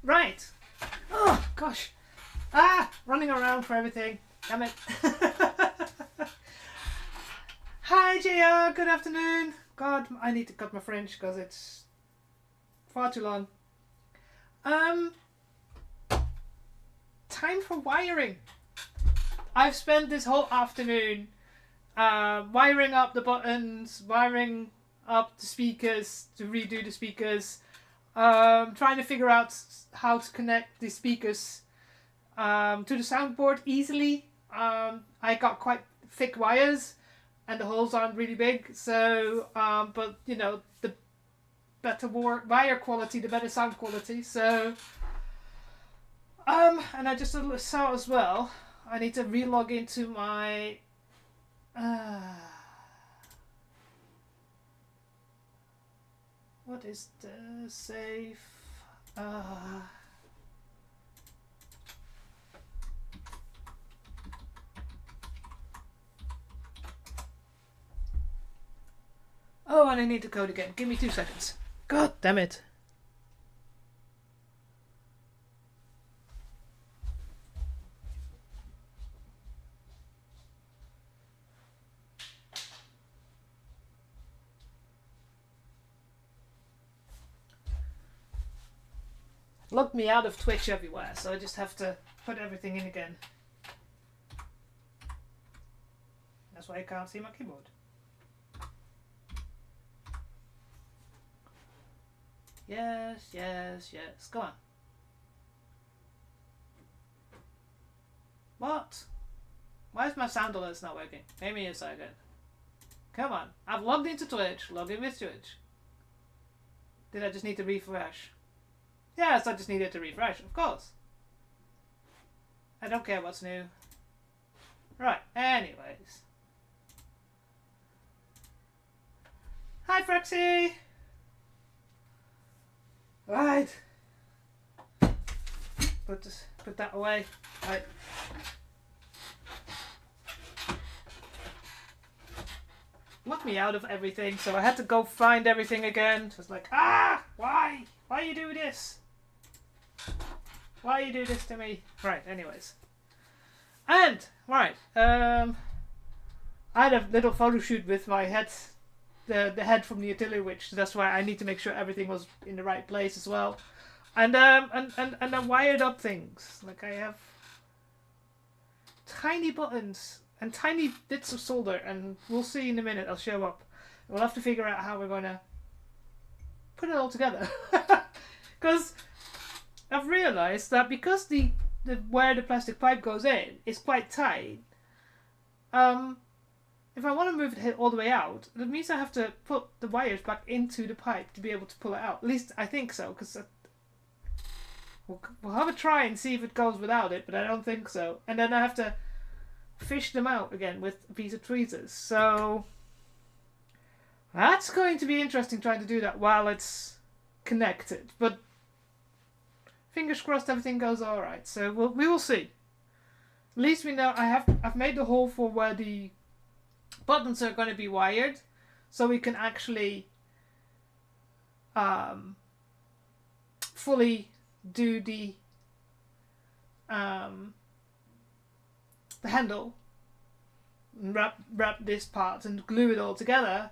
Right. Oh, gosh. Running around for everything. Damn it. Hi, JR. Good afternoon. God, I need to cut my French because it's far too long. Time for wiring. I've spent this whole afternoon wiring up the buttons, wiring up the speakers to redo the speakers, trying to figure out how to connect the speakers to the soundboard easily. I got quite thick wires and the holes aren't really big, so but you know, the better wire quality, the better sound quality. So and I just saw as well, I need to relog into my what is the safe? Oh, and I need the code again. Give me 2 seconds. God damn it. Logged me out of Twitch everywhere, so I just have to put everything in again. That's why I can't see my keyboard. Yes, yes, yes. Go on. What? Why is my sound alerts not working? Give me a second. Come on. I've logged into Twitch. Log in with Twitch. Did I just need to refresh? Yes, I just needed to refresh, of course. I don't care what's new. Right, anyways. Hi, Frexy! Right. Put that away. Right. Locked me out of everything, so I had to go find everything again. Just like, why? Why you do this? Why you do this to me? Right, anyways. And, right, I had a little photo shoot with my head, the head from the artillery witch, so that's why I need to make sure everything was in the right place as well. And I wired up things. Like I have tiny buttons and tiny bits of solder, and we'll see in a minute, I'll show up. We'll have to figure out how we're going to put it all together. Because I've realised that because the where the plastic pipe goes in is quite tight, if I want to move it all the way out, that means I have to put the wires back into the pipe to be able to pull it out. At least I think so, because we'll have a try and see if it goes without it, but I don't think so. And then I have to fish them out again with a piece of tweezers. So that's going to be interesting trying to do that while it's connected. But fingers crossed everything goes alright. So we will see. At least we know I've made the hole for where the buttons are going to be wired, so we can actually fully do the handle, and wrap this part and glue it all together.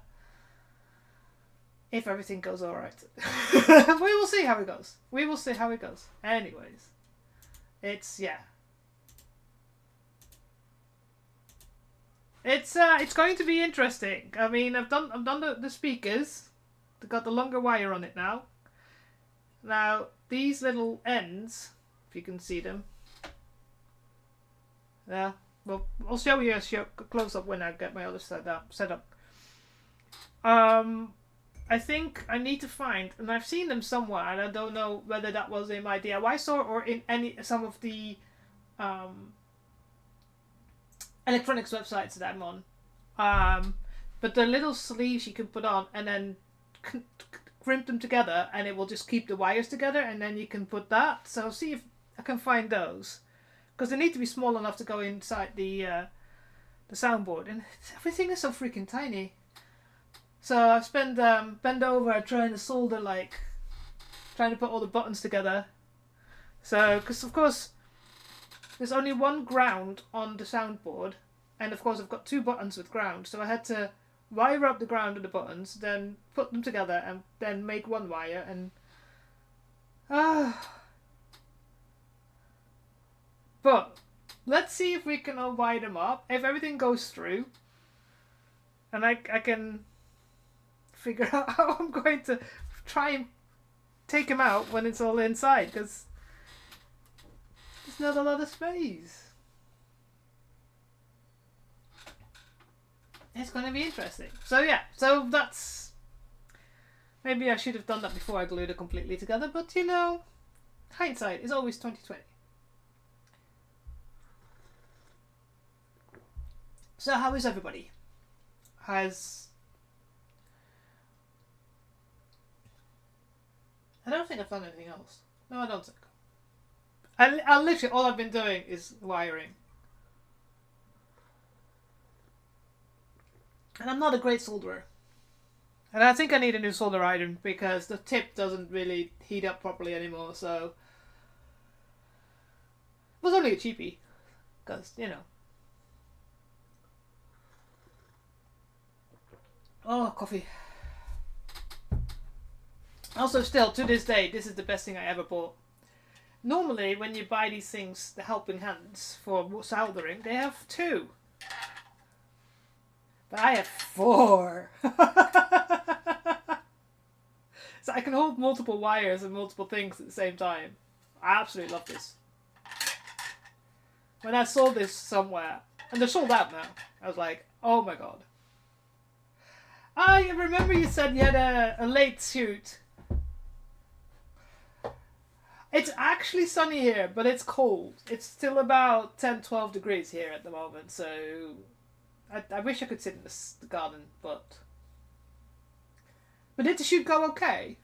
If everything goes alright. We will see how it goes. We will see how it goes. Anyways. It's It's going to be interesting. I mean, I've done the speakers. They've got the longer wire on it now. Now, these little ends, if you can see them. Yeah, well, I'll show you a close up when I get my other set up. I think I need to find, and I've seen them somewhere, and I don't know whether that was in my DIY store or in some of the electronics websites that I'm on. But the little sleeves you can put on and then crimp them together, and it will just keep the wires together, and then you can put that. So see if I can find those, because they need to be small enough to go inside the soundboard, and everything is so freaking tiny. So I spent bend over trying to solder, like trying to put all the buttons together. So, because of course, there's only one ground on the soundboard, and of course I've got 2 buttons with ground, so I had to wire up the ground and the buttons, then put them together, and then make one wire, and but let's see if we can all wire them up. If everything goes through, and I can figure out how I'm going to try and take them out when it's all inside, because there's not a lot of space. It's going to be interesting. So yeah, so that's... Maybe I should have done that before I glued it completely together, but you know, hindsight is always 20/20. So how is everybody? I don't think I've done anything else. No, I don't think. I literally, all I've been doing is wiring. And I'm not a great solderer. And I think I need a new solder iron because the tip doesn't really heat up properly anymore, so... It was only a cheapie. Because, you know. Oh, coffee. Also, still, to this day, this is the best thing I ever bought. Normally, when you buy these things, the helping hands for soldering, they have 2. But I have 4. So I can hold multiple wires and multiple things at the same time. I absolutely love this. When I saw this somewhere, and they're sold out now, I was like, oh my god. I remember you said you had a late shoot. It's actually sunny here, but it's cold. It's still about 10-12 degrees here at the moment, so I wish I could sit in the garden, but did the shoot go okay?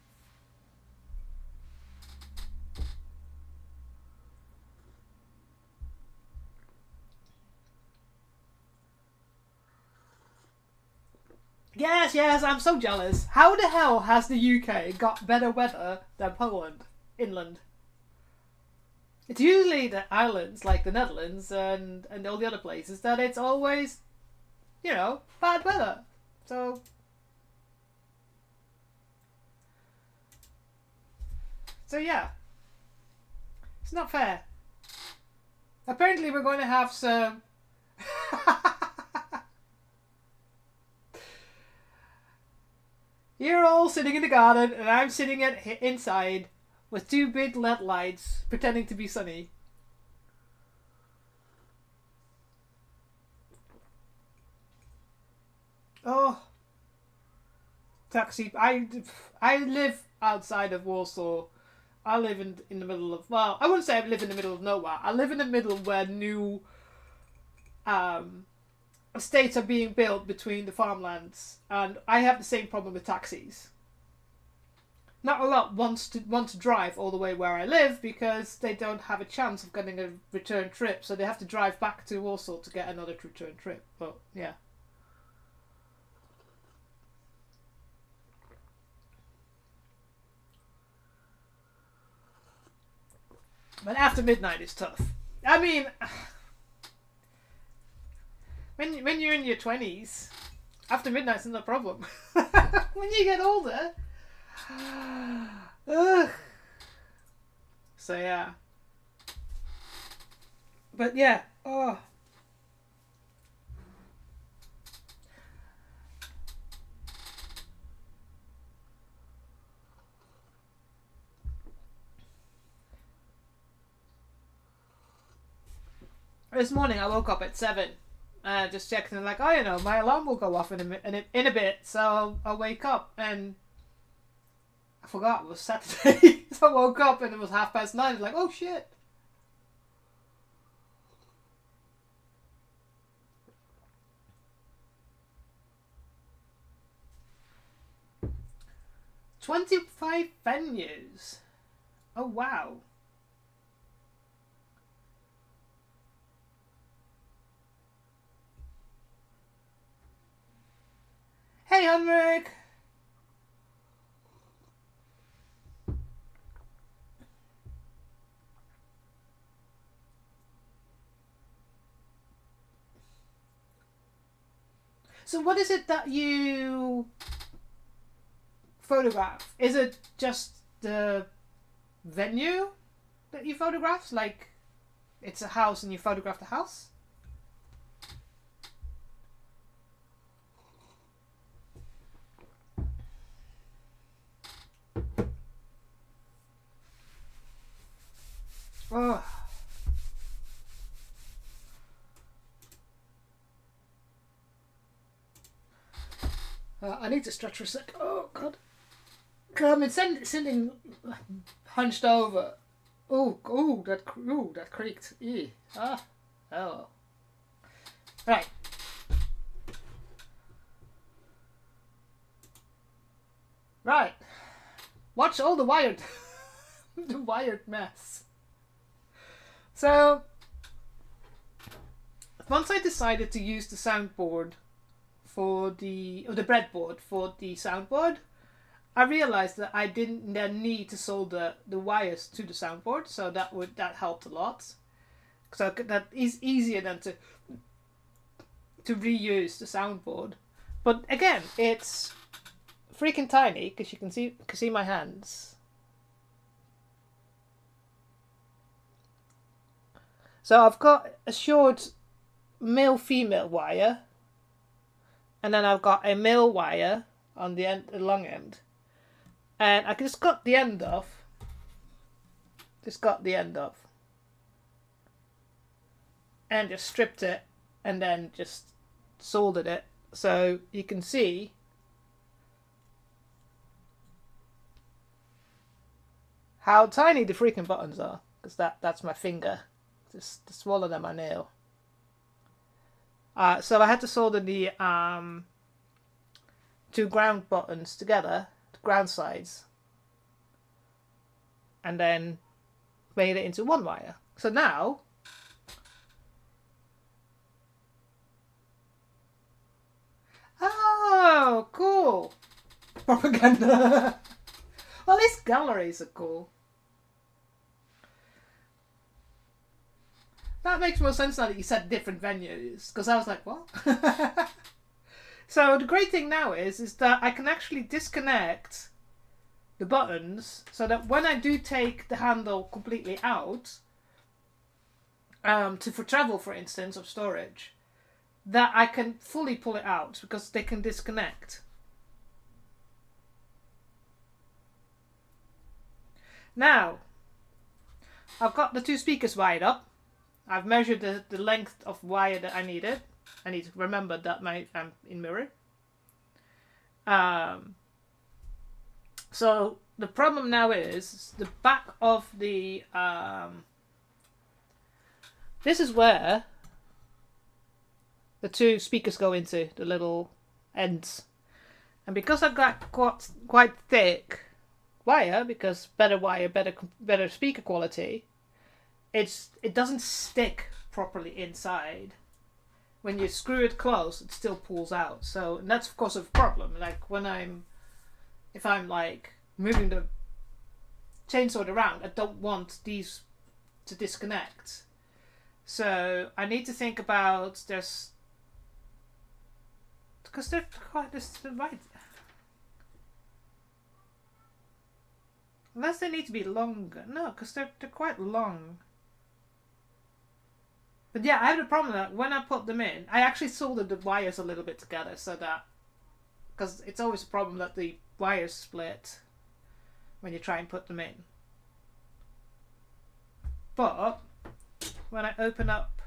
Yes, I'm so jealous. How the hell has the UK got better weather than Poland, inland? It's usually the islands, like the Netherlands and all the other places, that it's always, you know, bad weather. So yeah. It's not fair. Apparently we're going to have some... You're all sitting in the garden and I'm sitting inside with 2 big LED lights pretending to be sunny. Oh. Taxi. I live outside of Warsaw. I live in the middle of... Well, I wouldn't say I live in the middle of nowhere. I live in the middle where new estates are being built between the farmlands. And I have the same problem with taxis. Not a lot want to drive all the way where I live because they don't have a chance of getting a return trip. So they have to drive back to Warsaw to get another return trip. But, yeah. But after midnight is tough. I mean, when you're in your 20s, after midnight's not a problem. When you get older, ugh. So yeah. But yeah, oh. This morning I woke up at 7. Just checked and like, oh, you know, my alarm will go off in a bit, so I'll wake up, and I forgot it was Saturday. So I woke up and it was 9:30. I was like, oh shit. "25 venues. Oh wow. Hey, Henrik! So what is it that you photograph? Is it just the venue that you photograph? Like it's a house and you photograph the house? Oh. I need to stretch for a sec. Oh god. I've been sitting hunched over. That creaked. Ew. Ah. Oh. Right. Right. Watch all the wired, the wired mess. So once I decided to use the soundboard for the breadboard for the soundboard, I realized that I didn't then need to solder the wires to the soundboard, so that helped a lot. So that is easier than to reuse the soundboard. But again, it's freaking tiny because you can see my hands. So I've got a short male-female wire, and then I've got a male wire on the end, the long end, and I just got the end off. And just stripped it, and then just soldered it, so you can see how tiny the freaking buttons are, because that's my finger, just smaller than my nail. So I had to solder the two ground buttons together, the ground sides, and then made it into one wire. So now oh, cool. Propaganda. Well, these galleries are cool. That makes more sense now that you said different venues, because I was like, what? So the great thing now is that I can actually disconnect the buttons so that when I do take the handle completely out, for travel, for instance, of storage, that I can fully pull it out because they can disconnect. Now, I've got the two speakers wired up. I've measured the length of wire that I needed. I need to remember that I'm in mirror. So the problem now is the back of the this is where the two speakers go into, the little ends. And because I've got quite thick wire, because better wire, better speaker quality, it doesn't stick properly inside. When you screw it close, it still pulls out. So, and that's of course a problem. Like if I'm like moving the chainsword around, I don't want these to disconnect. So I need to think about this, because they're quite right. Unless they need to be longer. No, because they're quite long. But yeah, I have the problem that when I put them in, I actually soldered the wires a little bit together so that, because it's always a problem that the wires split when you try and put them in. But when I open up,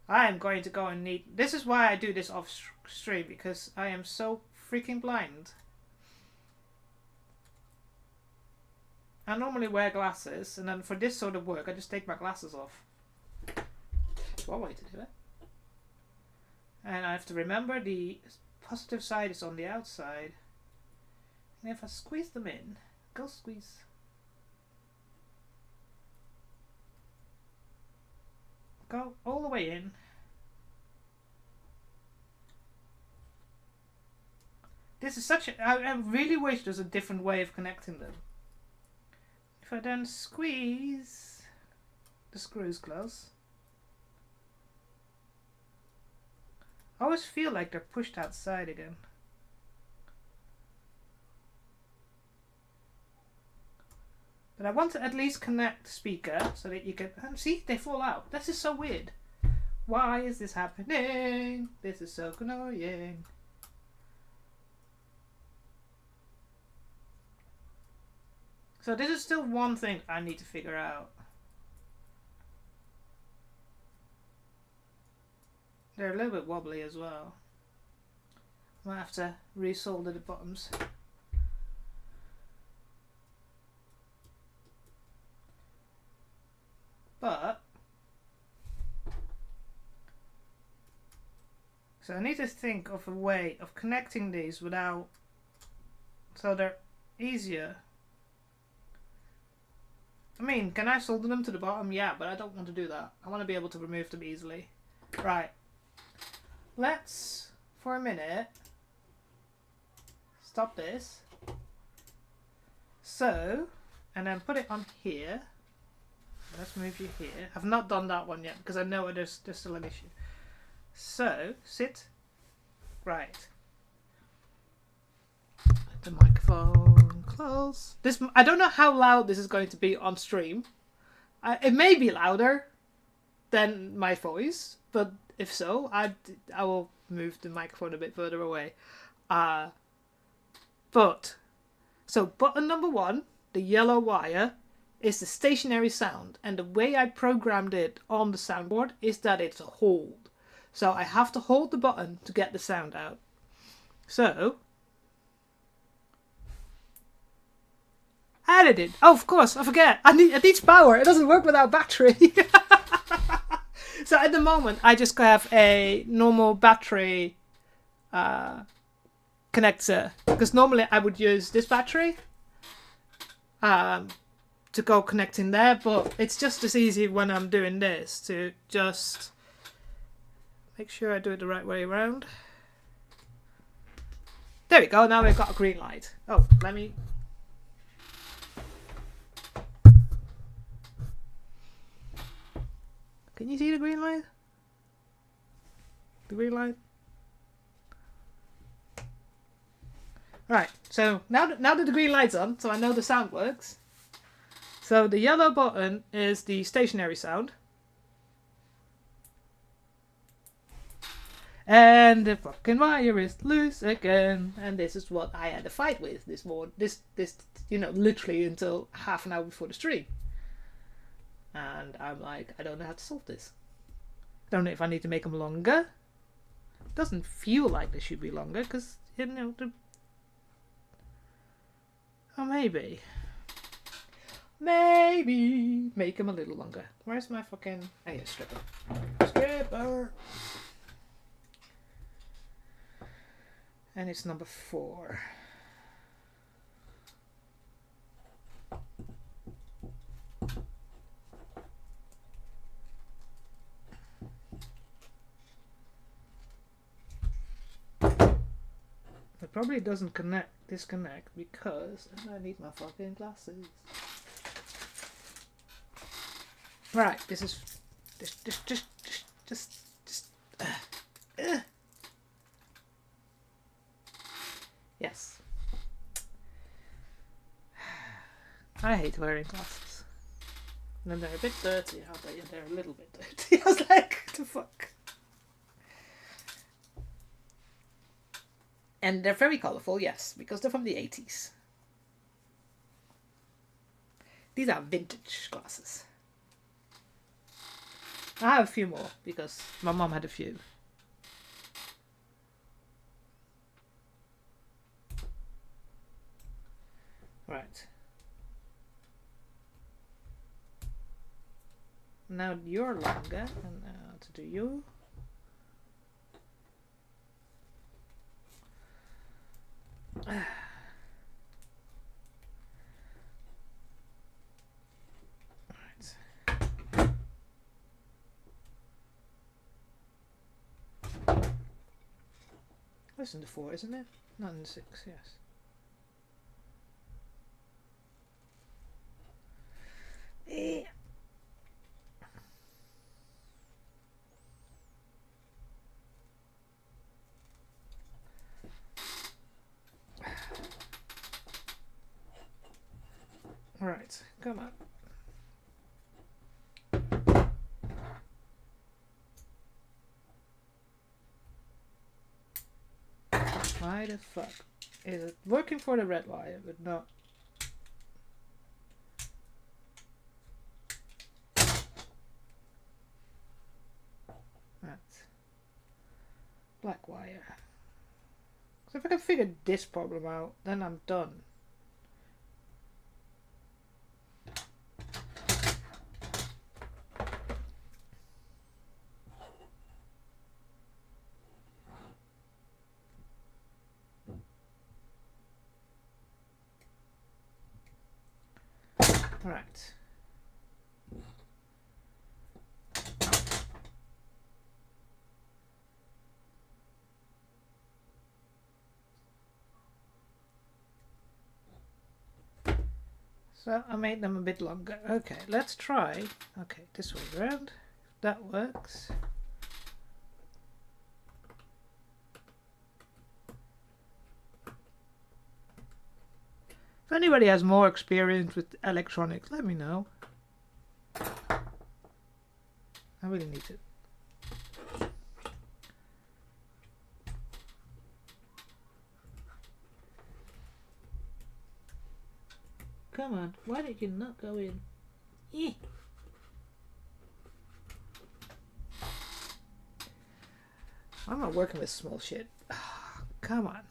I am going to go and need. This is why I do this off stream, because I am so freaking blind. I normally wear glasses, and then for this sort of work, I just take my glasses off. That's one way to do it. And I have to remember the positive side is on the outside. And if I squeeze them in, go squeeze. Go all the way in. This is such a... I really wish there's a different way of connecting them. If I then squeeze the screws close, I always feel like they're pushed outside again. But I want to at least connect the speaker so that you can... see, they fall out. This is so weird. Why is this happening? This is so annoying. So this is still one thing I need to figure out. They're a little bit wobbly as well. I might have to resolder the bottoms. But so I need to think of a way of connecting these without, so they're easier. I mean, can I solder them to the bottom? Yeah, but I don't want to do that. I want to be able to remove them easily. Right. Let's, for a minute, stop this. So, and then put it on here. Let's move you here. I've not done that one yet because I know there's still an issue. So, sit. Right. Let the microphone close. This, I don't know how loud this is going to be on stream. It may be louder than my voice, but if so, I will move the microphone a bit further away. But, so button number 1, the yellow wire, is the stationary sound, and the way I programmed it on the soundboard is that it's a hold. So I have to hold the button to get the sound out. So edited. Oh, of course, I forget. It needs power. It doesn't work without battery. So at the moment, I just have a normal battery connector, because normally I would use this battery to go connecting there, but it's just as easy when I'm doing this to just make sure I do it the right way around. There we go, now we've got a green light. Oh, let me... Can you see the green light? The green light? Right, so now that the green light's on, so I know the sound works. So the yellow button is the stationary sound. And the fucking wire is loose again. And this is what I had a fight with this morning. This, you know, literally until half an hour before the stream. And I'm like, I don't know how to solve this. Don't know if I need to make them longer. Doesn't feel like they should be longer, because, you know, oh, maybe make them a little longer. Where's my fucking... Oh, yeah, stripper. And it's number 4. It probably doesn't disconnect because I need my fucking glasses. Right, this is just yes. I hate wearing glasses. And then they're a bit dirty, aren't they? Yeah, they're a little bit dirty. I was like, what the fuck? And they're very colourful, yes, because they're from the 80s. These are vintage glasses. I have a few more, because my mum had a few. Right. Now you're longer, and now to do you. That's in the 4, isn't it? Not in the 6, yes. Right, come on. Why the fuck is it working for the red wire but not? Right. Black wire. So if I can figure this problem out, then I'm done. Right. So I made them a bit longer. Okay, let's try. Okay, this way around. That works. If anybody has more experience with electronics, let me know. I really need to. Come on, why did you not go in? Eh. I'm not working with small shit. Come on.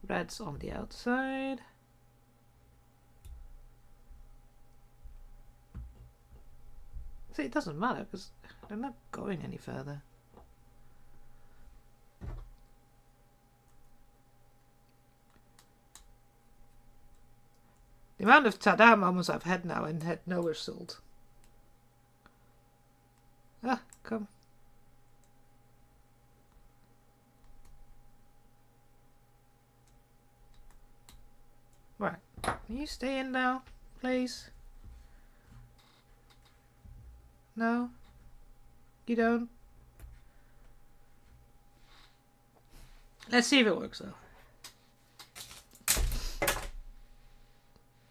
Red's on the outside. See, it doesn't matter because they're not going any further. The amount of tada moments I've had now and had no result. Ah, come. Right. Can you stay in now, please? No? You don't? Let's see if it works though.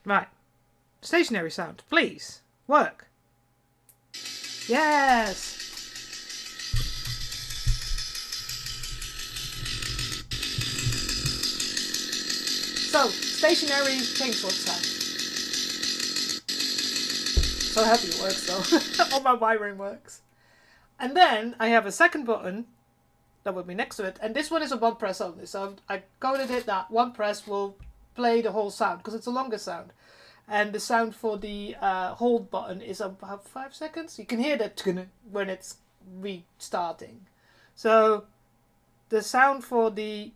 Right. Stationary sound, please. Work. Yes! So, stationary chainsword sound. So happy it works though. All my wiring works. And then I have a second button that will be next to it. And this one is a one press only. So I coded it that one press will play the whole sound because it's a longer sound. And the sound for the hold button is about 5 seconds. You can hear that when it's restarting. So the sound for the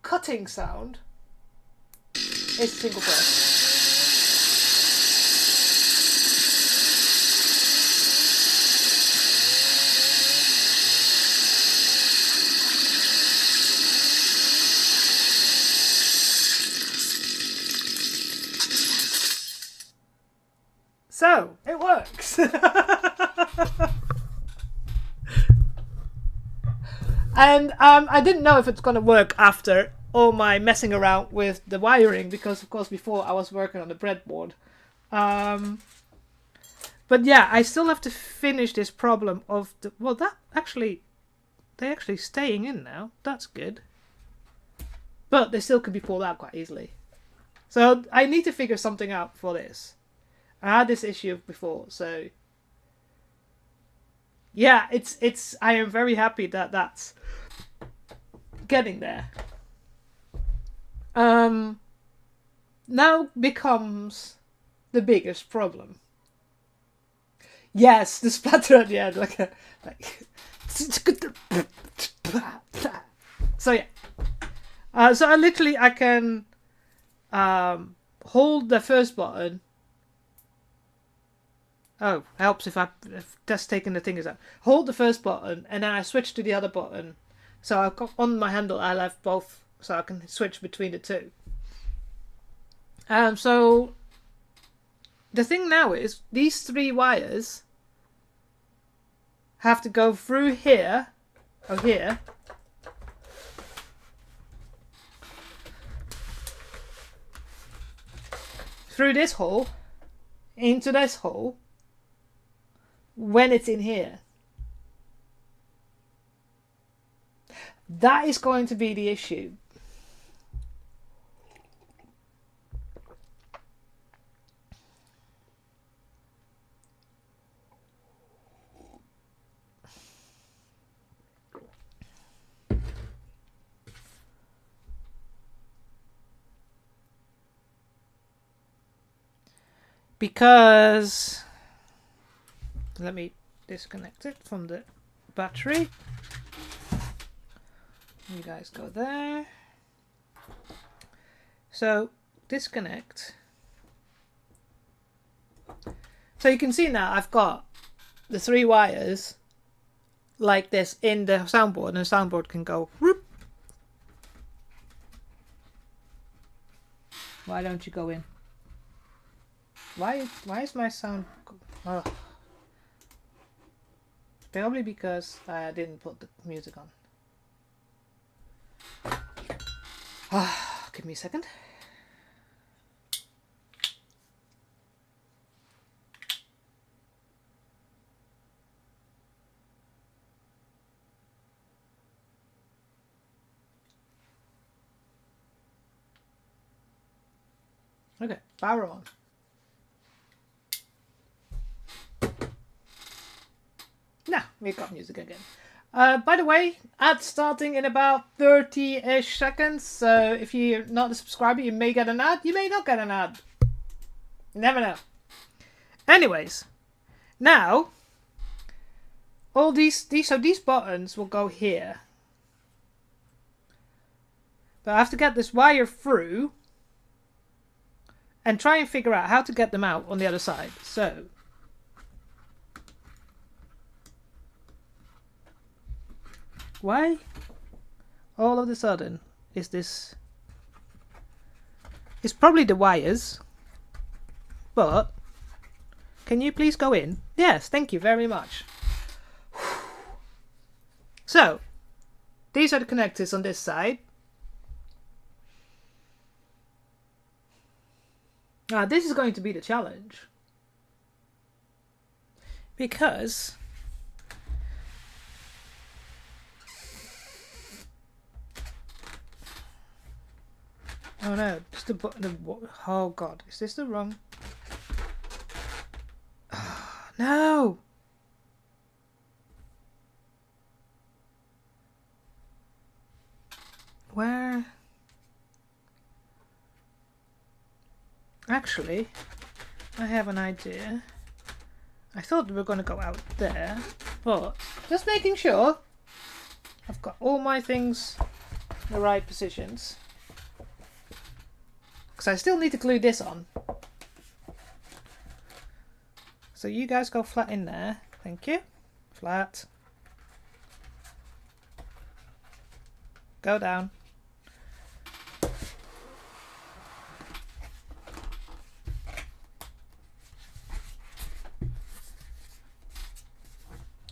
cutting sound is single press. So, it works. And I didn't know if it's going to work after all my messing around with the wiring, because of course before I was working on the breadboard. But yeah, I still have to finish this problem of the... Well, they're actually staying in now. That's good. But they still could be pulled out quite easily. So I need to figure something out for this. I had this issue before, so yeah, it's. I am very happy that that's getting there. Now becomes the biggest problem. Yes, the splatter at the end, like. So yeah, so I can hold the first button. Oh, helps if that's taking the fingers out. Hold the first button and then I switch to the other button. So I've got on my handle I'll have both, so I can switch between the two. So the thing now is these 3 wires have to go through here, or here, through this hole, into this hole, when it's in here. That is going to be the issue. Because, let me disconnect it from the battery. You guys go there. So, disconnect. So you can see now I've got the 3 wires like this in the soundboard, and the soundboard can go whoop. Why don't you go in? Why is my sound... Oh. Probably because I didn't put the music on. Give me a second. Okay, power on. Now, we've got music again. By the way, ads starting in about 30-ish seconds. So if you're not a subscriber, you may get an ad. You may not get an ad. You never know. Anyways, now all these buttons will go here. But I have to get this wire through and try and figure out how to get them out on the other side. So why all of a sudden is this... It's probably the wires, but can you please go in? Yes, thank you very much. So these are the connectors on this side. Now this is going to be the challenge, because oh no, just the oh god, is this the wrong? Oh, no! Where? Actually, I have an idea. I thought we were going to go out there, but just making sure I've got all my things in the right positions. Because I still need to glue this on. So you guys go flat in there. Thank you. Flat. Go down.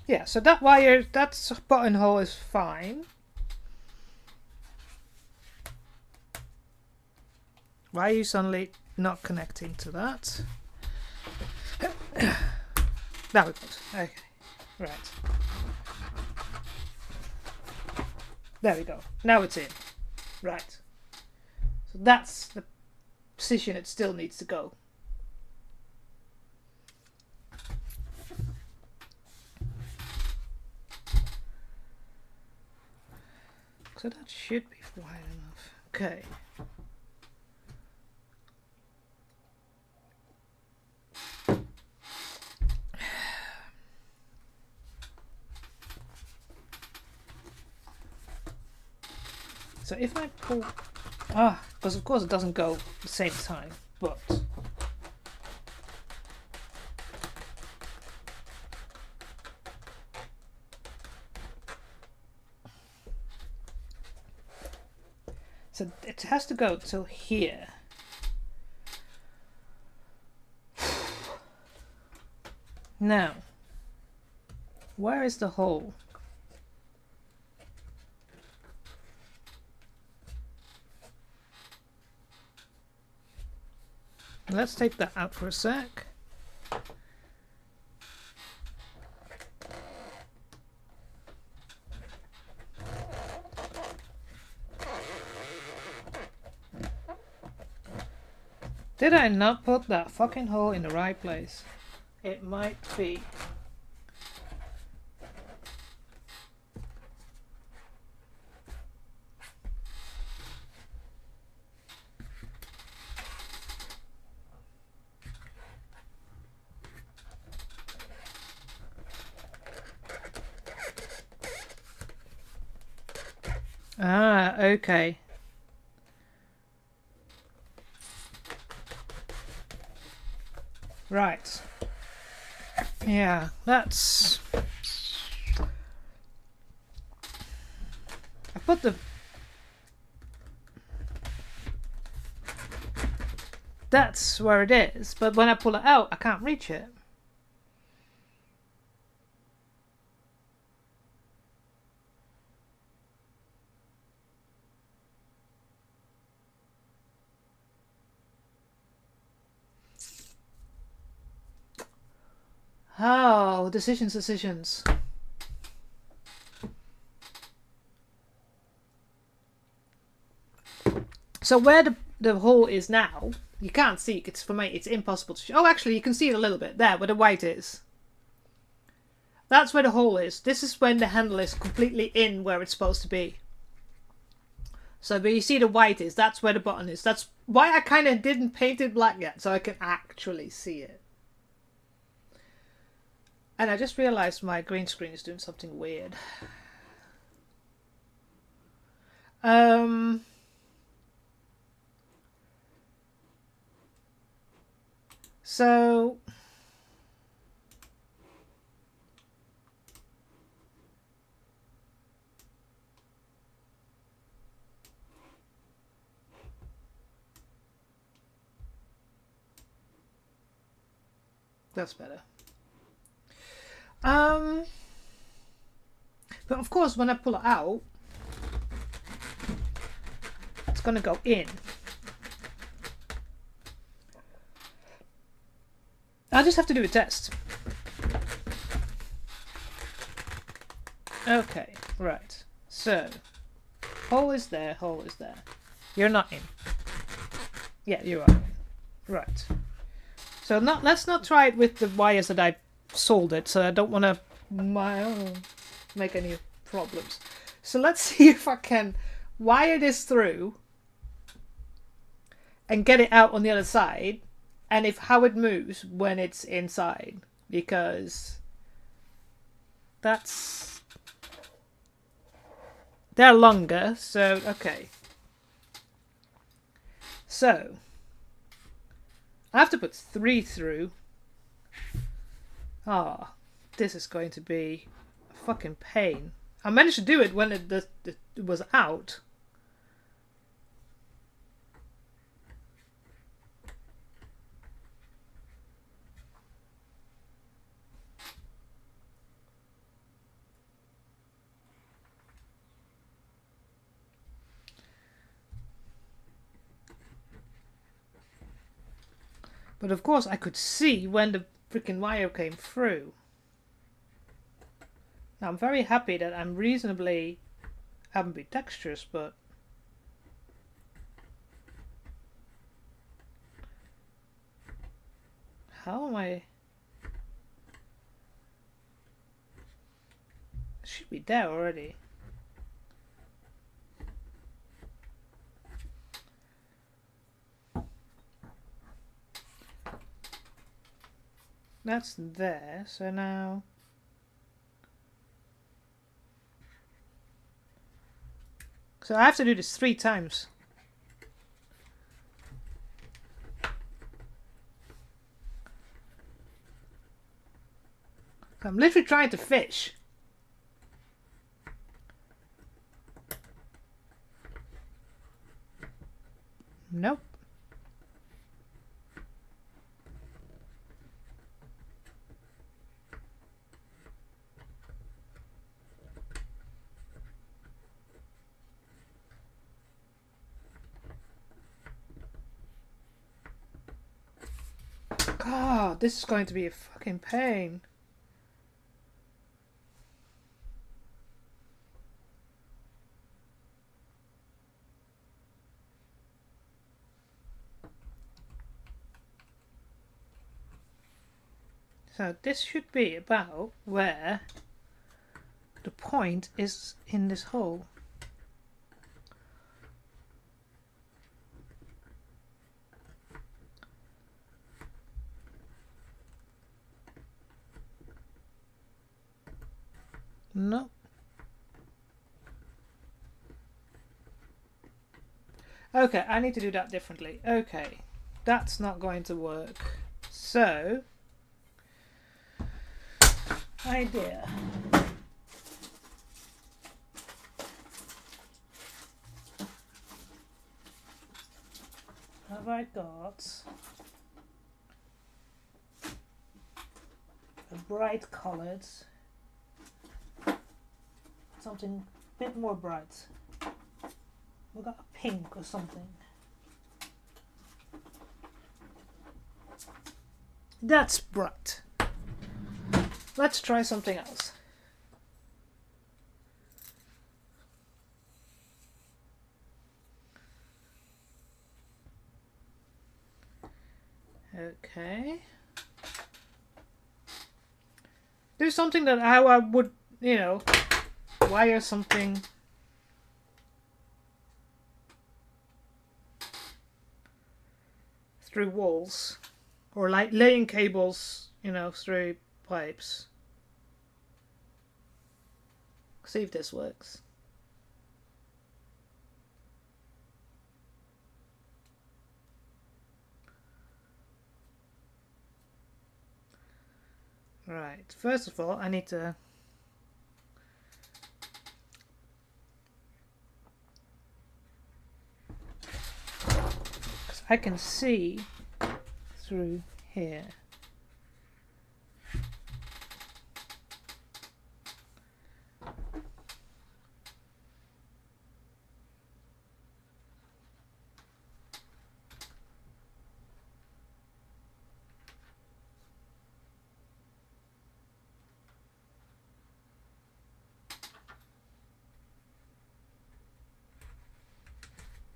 Yeah, so that wire, that buttonhole is fine. Why are you suddenly not connecting to that? Now we got. Okay, right. There we go. Now it's in. Right. So that's the position it still needs to go. So that should be wide enough. Okay. So if I pull... because of course it doesn't go at the same time, but... So it has to go till here. Now, Where is the hole? Let's take that out for a sec. Did I not put that fucking hole in the right place? It might be. Ah, okay. Right. Yeah, that's... I put the... That's where it is, but when I pull it out, I can't reach it. Oh, decisions. So where the hole is now, you can't see. It's for me. It's impossible to. Oh, actually, you can see it a little bit there, where the white is. That's where the hole is. This is when the handle is completely in where it's supposed to be. So where you see the white is, that's where the button is. That's why I kind of didn't paint it black yet, so I can actually see it. And I just realized my green screen is doing something weird. So that's better. But of course, when I pull it out, it's gonna go in. I'll just have to do a test. Okay, right. So, hole is there, hole is there. You're not in. Yeah, you are. Right. So let's not try it with the wires that I soldered, so I don't want to make any problems. So let's see if I can wire this through and get it out on the other side, and how it moves when it's inside, because they're longer. So okay. So I have to put 3 through. Ah, this is going to be a fucking pain. I managed to do it when it was out. But of course I could see when the freaking wire came through. Now I'm very happy that I'm reasonably ambidextrous, but how am I? It should be there already. That's there, so now so I have to do this 3 times. I'm literally trying to fish. Nope. God, this is going to be a fucking pain. So this should be about where the point is in this hole. No. Okay, I need to do that differently. Okay, that's not going to work. So, idea. Have I got a bright coloured, something a bit more bright? We got a pink or something. That's bright. Let's try something else. Okay. Do something that how I would, you know, wire something. Through walls. Or like laying cables, you know, through pipes. See if this works. Right, first of all, I need to because I can see through here.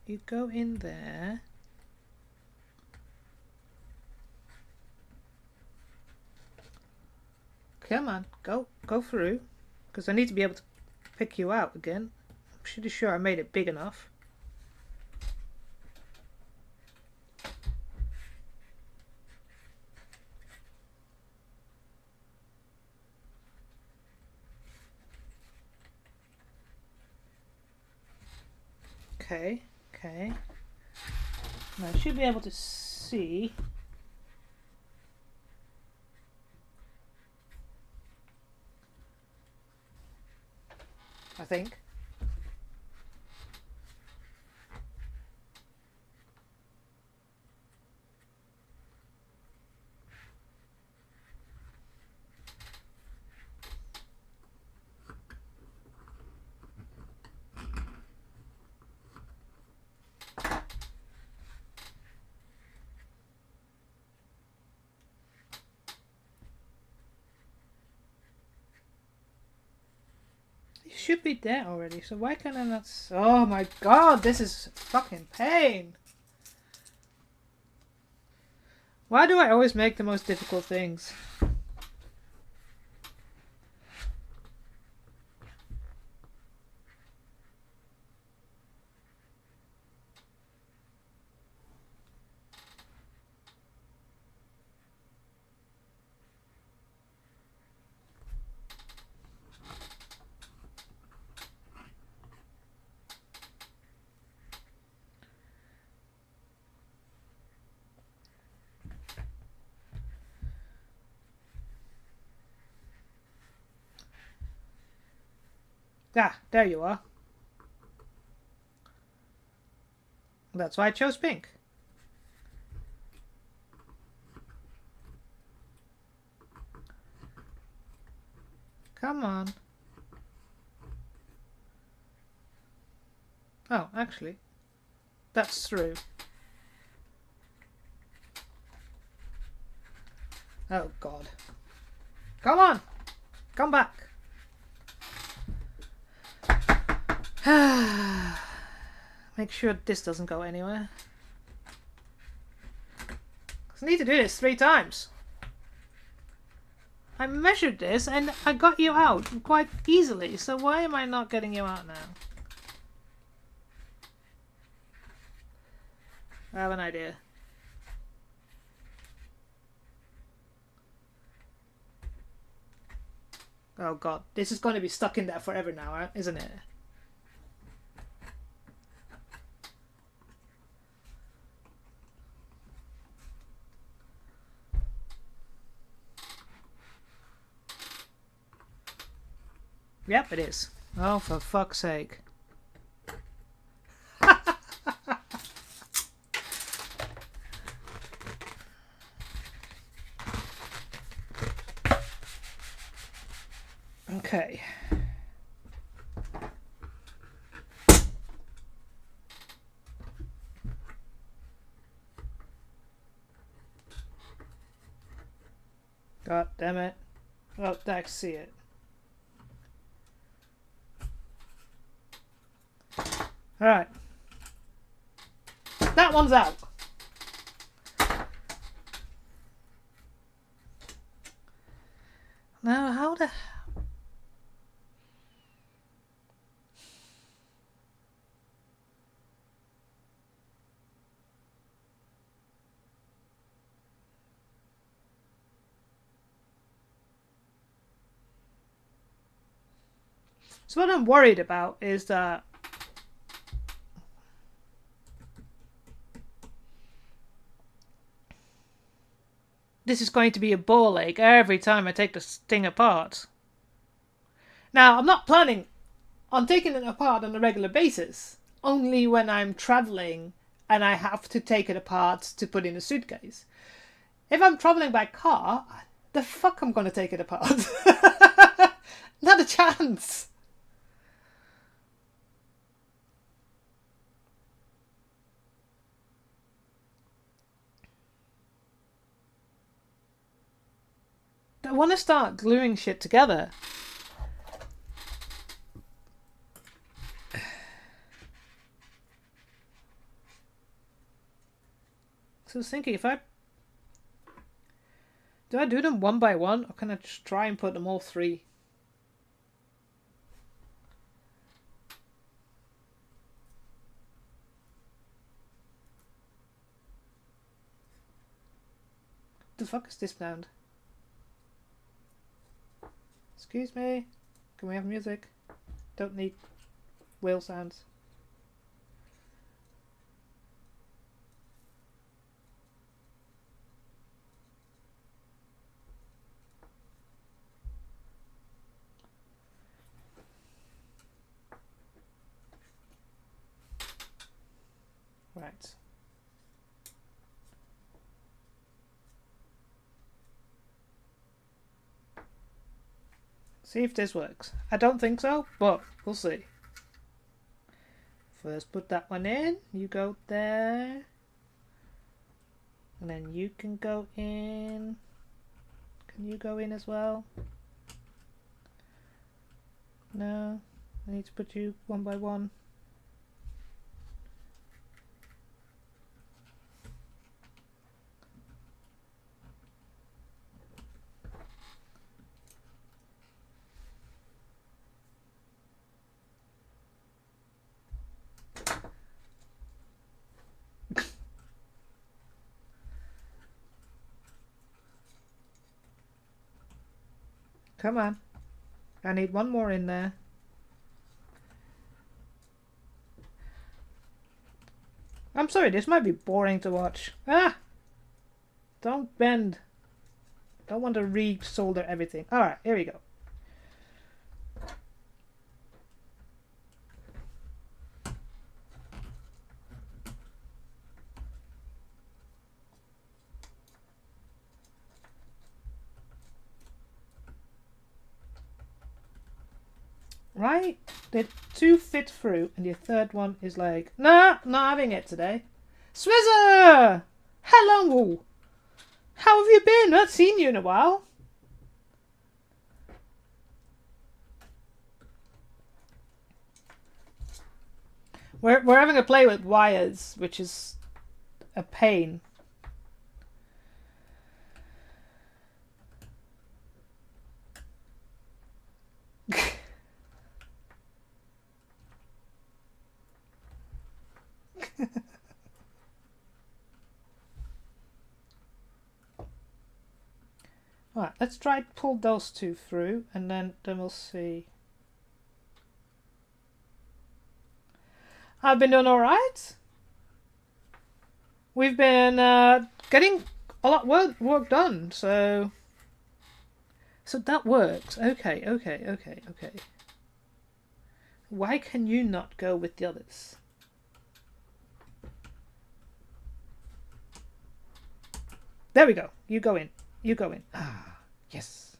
You go in there. Come on, go through, because I need to be able to pick you out again. I'm pretty sure I made it big enough. Okay. Now I should be able to see. I think. Should be there already, so why can I not? Oh my god, this is fucking pain. Why do I always make the most difficult things? Ah, there you are. That's why I chose pink. Come on. Oh, actually, that's through. Oh God. Come on! Come back! Make sure this doesn't go anywhere. I need to do this 3 times. I measured this and I got you out quite easily, so why am I not getting you out now? I have an idea. Oh God, this is going to be stuck in there forever now, isn't it? Yep, it is. Oh, for fuck's sake. Okay. God damn it. Oh, I see it. Alright. That one's out. Now, how the... So what I'm worried about is that this is going to be a ball ache every time I take this thing apart. Now, I'm not planning on taking it apart on a regular basis. Only when I'm traveling and I have to take it apart to put in a suitcase. If I'm traveling by car, the fuck I'm going to take it apart? Not a chance. I want to start gluing shit together. So I was thinking, do I do them one by one, or can I just try and put them all 3? The fuck is this sound? Excuse me, can we have music? Don't need whale sounds. Right. See if this works. I don't think so, but we'll see. First put that one in, you go there. And then you can go in. Can you go in as well? No, I need to put you one by one. Come on. I need one more in there. I'm sorry, this might be boring to watch. Ah! Don't bend. Don't want to re-solder everything. Alright, here we go. Right? The 2 fit through, and the third one is like, nah, not having it today. Swizzer! Hello! How have you been? Not seen you in a while. We're having a play with wires, which is a pain. Alright, let's try to pull those two through, and then we'll see. I've been doing alright. We've been getting a lot of work done, so that works. Okay. Why can you not go with the others? There we go. You go in. You go in. Ah, yes.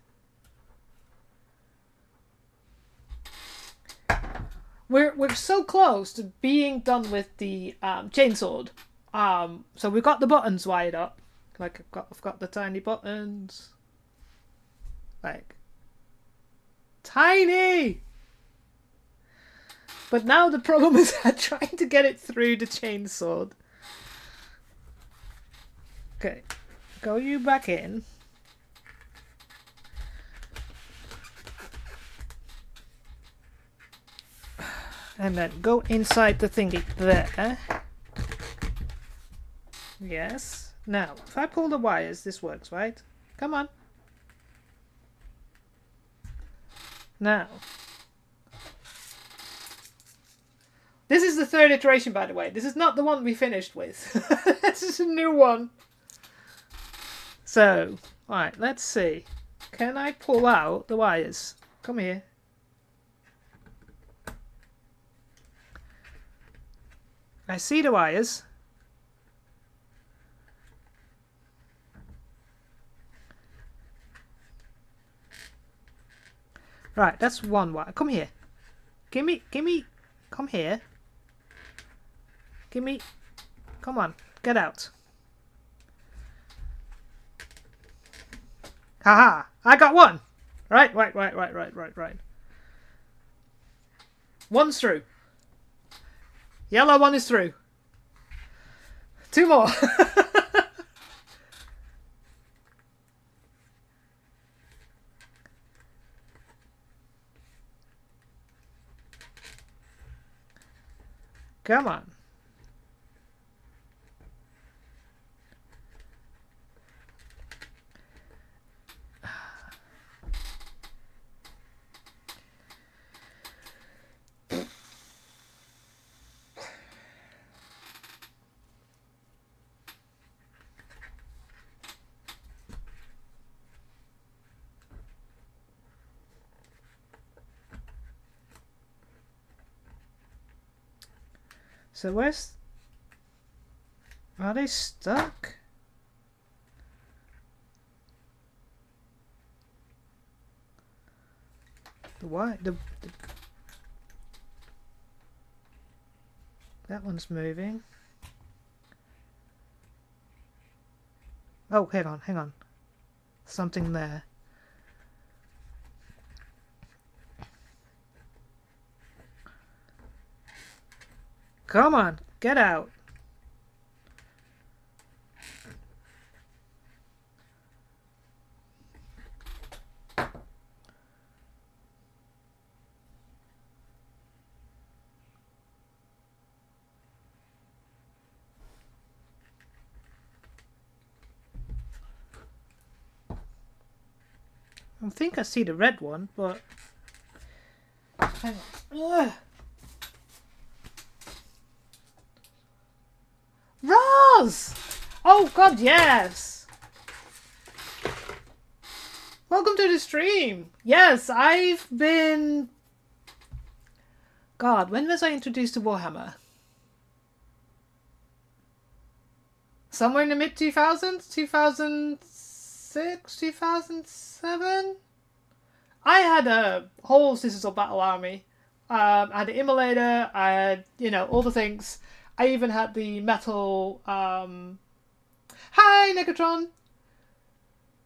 We're so close to being done with the chainsword. So we've got the buttons wired up. Like I've got the tiny buttons. Like tiny. But now the problem is trying to get it through the chainsword. Okay, go you back in. And then go inside the thingy there. Yes. Now, if I pull the wires, this works, right? Come on. Now. This is the third iteration, by the way. This is not the one we finished with. This is a new one. So, alright, let's see. Can I pull out the wires? Come here. I see the wires. Right, that's one wire. Come here. Gimme, come here. Gimme, come on, get out. Haha, I got one. Right. One's through. Yellow one is through. Two more. Come on. So where's... Are they stuck? Why? That one's moving. Oh, hang on. Something there. Come on, get out. I think I see the red one, but... Hang on. Ugh. Roz! Oh god, yes! Welcome to the stream! Yes, I've been... God, when was I introduced to Warhammer? Somewhere in the mid-2000s? 2006? 2007? I had a whole Sisters of Battle army. I had an immolator, I had, all the things. I even had the metal... Hi, Negatron!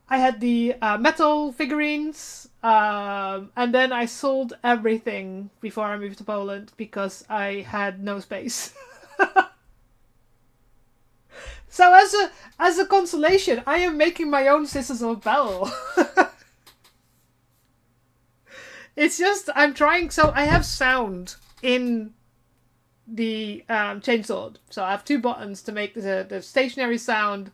I had the metal figurines, and then I sold everything before I moved to Poland because I had no space. So as a consolation, I am making my own Sisters of Battle. It's just I'm trying. So I have sound in the chainsword. So I have two buttons to make the stationary sound.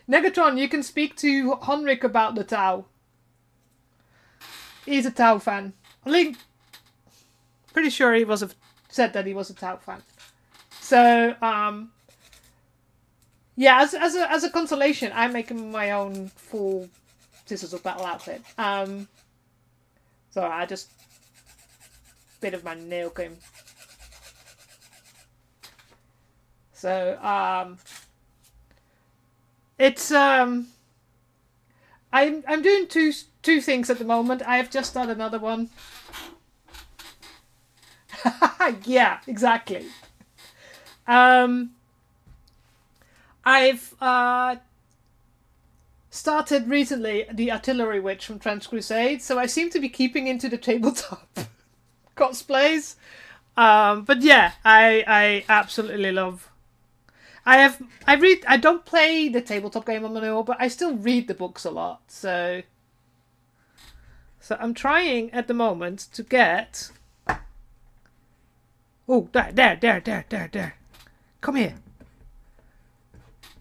Negatron, you can speak to Honrik about the Tau. He's a Tau fan. Pretty sure he said that he was a Tau fan. So yeah, as a consolation, I'm making my own full Sisters of Battle outfit. So I just bit of my nail came. So it's I'm doing two things at the moment. I have just done another one. Yeah, exactly. I've started recently the Artillery Witch from Trans Crusade, so I seem to be keeping into the tabletop cosplays. But yeah, I absolutely love. I don't play the tabletop game on manual, but I still read the books a lot. So I'm trying at the moment to get. Oh, there. Come here.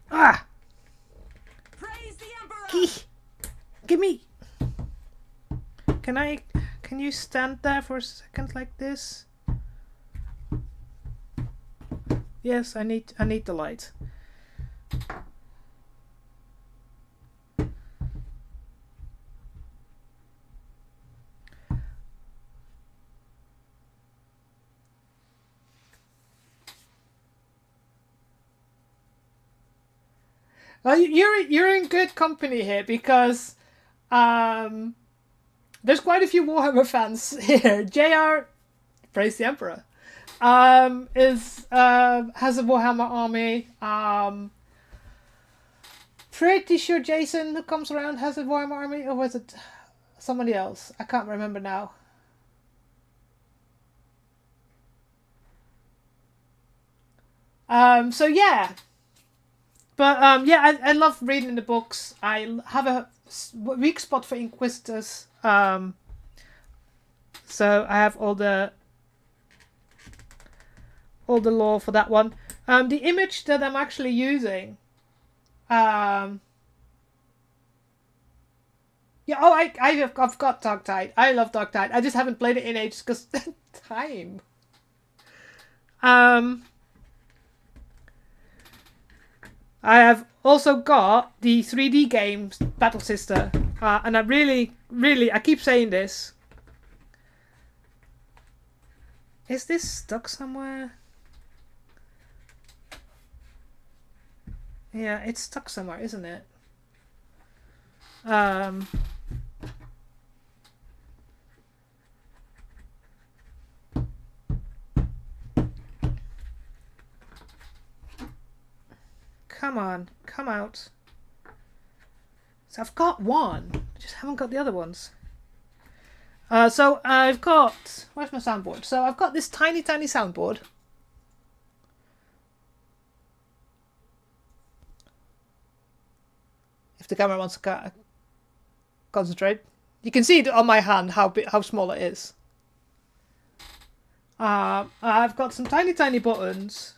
Ah! Praise the Emperor! Give me. Can you stand there for a second like this? Yes, I need the light. Well, you're in good company here because there's quite a few Warhammer fans here. JR, praise the Emperor, has a Warhammer army. Pretty sure Jason, who comes around, has a Warhammer army, or was it somebody else? I can't remember now. So yeah. But yeah, I love reading the books. I have a weak spot for Inquisitors. So I have all the lore for that one. The image that I'm actually using. Yeah. Oh, I've got Dark Tide. I love Dark Tide. I just haven't played it in ages because time. I have also got the 3D games Battle Sister, and I really, I keep saying this. Is this stuck somewhere? Yeah, it's stuck somewhere, isn't it? Come on, come out. So I've got one, I just haven't got the other ones. So I've got, where's my soundboard? So I've got this tiny soundboard. If the camera wants to concentrate, you can see it on my hand how small it is. I've got some tiny buttons.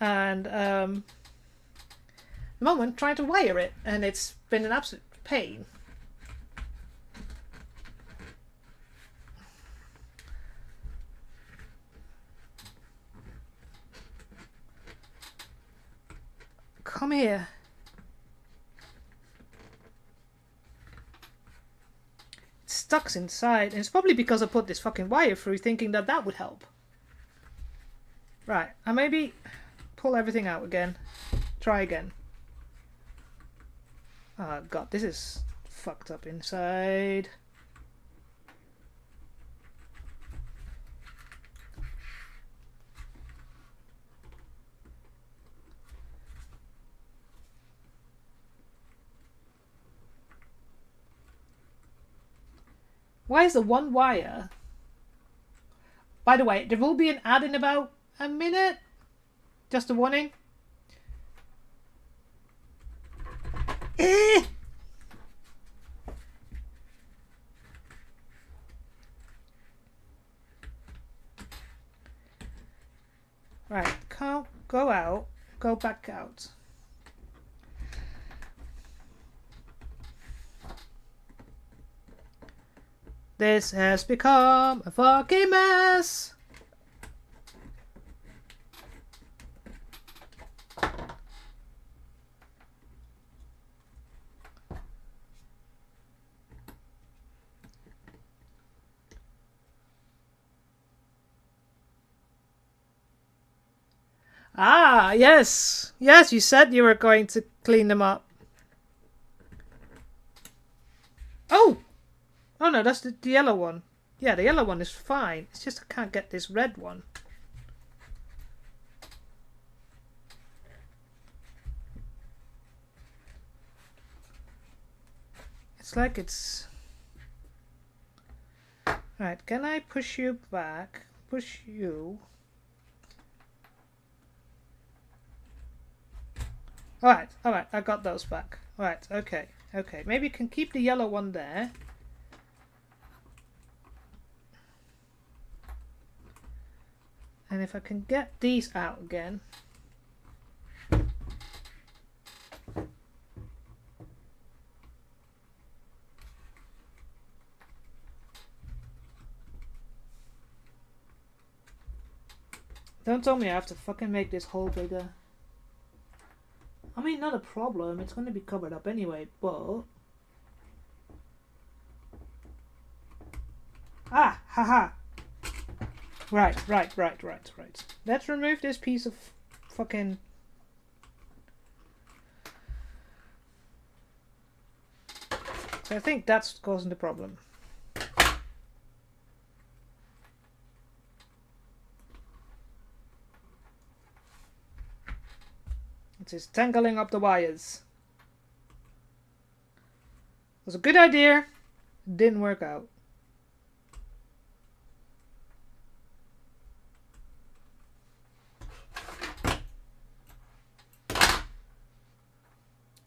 And at the moment trying to wire it, and it's been an absolute pain. Come here. It's stuck inside, and it's probably because I put this fucking wire through thinking that would help. Right, I maybe pull everything out again. Try again. Oh god, this is fucked up inside. Why is the one wire? By the way, there will be an ad in about a minute. Just a warning. Right, can't go out. Go back out. This has become a fucking mess. Ah, yes. Yes, you said you were going to clean them up. Oh! Oh no, that's the yellow one. Yeah, the yellow one is fine. It's just I can't get this red one. It's like it's... Right, can I push you back? Push you... Alright, I got those back. Alright, okay, okay. Maybe you can keep the yellow one there. And if I can get these out again... Don't tell me I have to fucking make this hole bigger. I mean, not a problem. It's going to be covered up anyway, but... Ah! Haha! Right. Let's remove this piece of fucking... So I think that's causing the problem. It is tangling up the wires. It was a good idea. It didn't work out.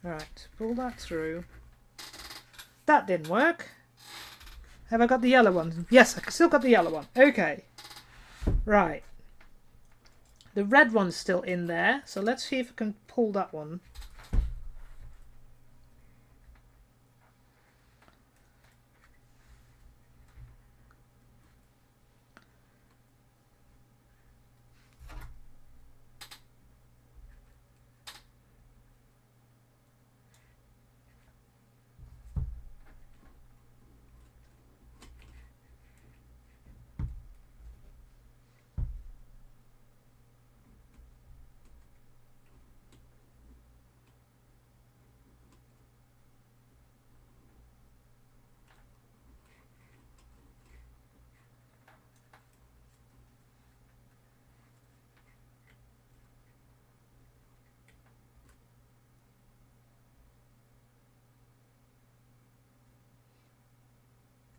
Right, pull that through. That didn't work. Have I got the yellow one? Yes, I still got the yellow one. Okay. Right. The red one's still in there, so let's see if I can pull that one.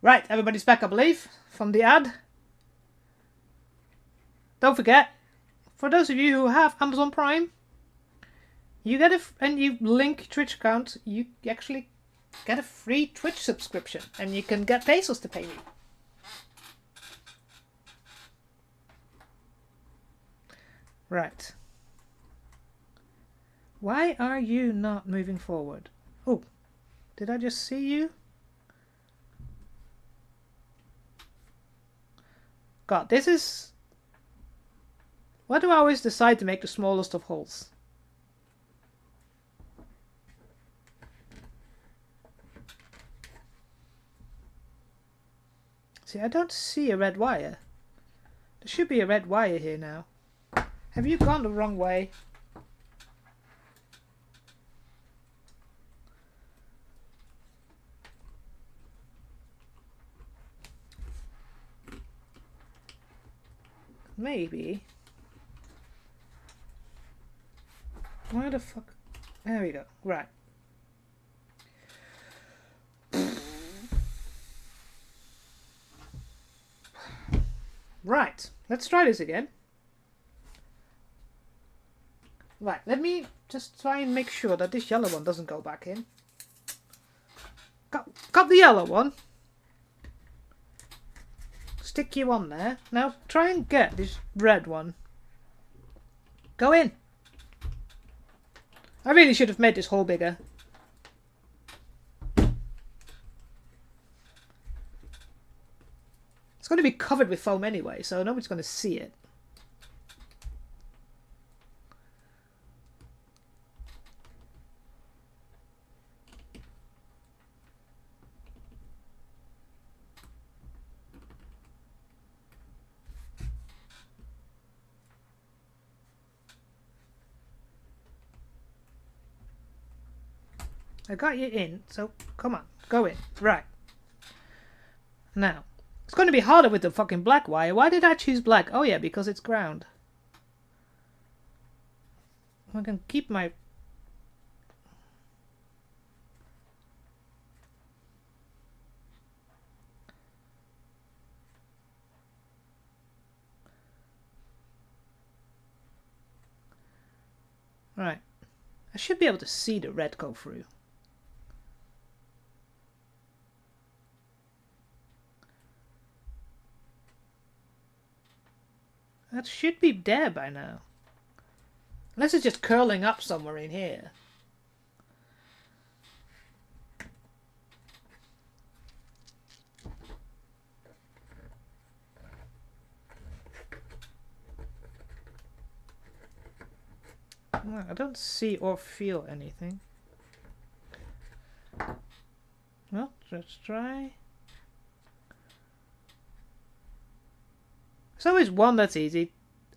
Right, everybody's back, I believe, from the ad. Don't forget, for those of you who have Amazon Prime, you get and you link your Twitch account, you actually get a free Twitch subscription, and you can get pesos to pay me. Right. Why are you not moving forward? Oh, did I just see you? God, this is... Why do I always decide to make the smallest of holes? See, I don't see a red wire. There should be a red wire here now. Have you gone the wrong way? Maybe. Where the fuck? There we go. Right. Right, let's try this again. Right, let me just try and make sure that this yellow one doesn't go back in. Got the yellow one. Stick you on there. Now try and get this red one. Go in. I really should have made this hole bigger. It's going to be covered with foam anyway, so nobody's going to see it. I got you in, so come on, go in. Right. Now, it's going to be harder with the fucking black wire. Why did I choose black? Oh yeah, because it's ground. I can keep my... Right. I should be able to see the red go through. That should be there by now. Unless it's just curling up somewhere in here. Well, I don't see or feel anything. Well, let's try. There's always one that's easy.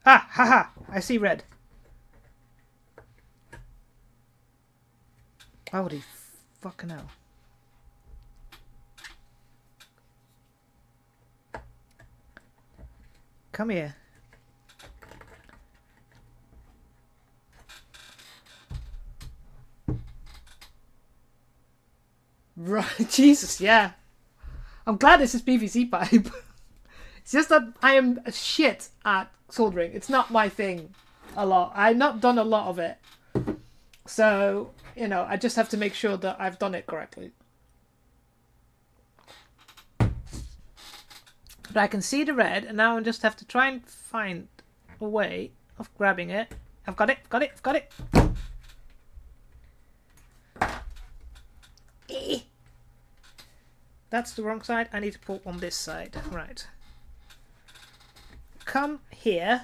Ah, haha! I see red. Holy fucking hell. Come here. Right, Jesus, yeah. I'm glad this is PVC pipe. It's just that I am shit at soldering. It's not my thing a lot. I've not done a lot of it. So, you know, I just have to make sure that I've done it correctly. But I can see the red, and now I just have to try and find a way of grabbing it. I've got it, got it, got it. That's the wrong side. I need to pull on this side. Right. Come here.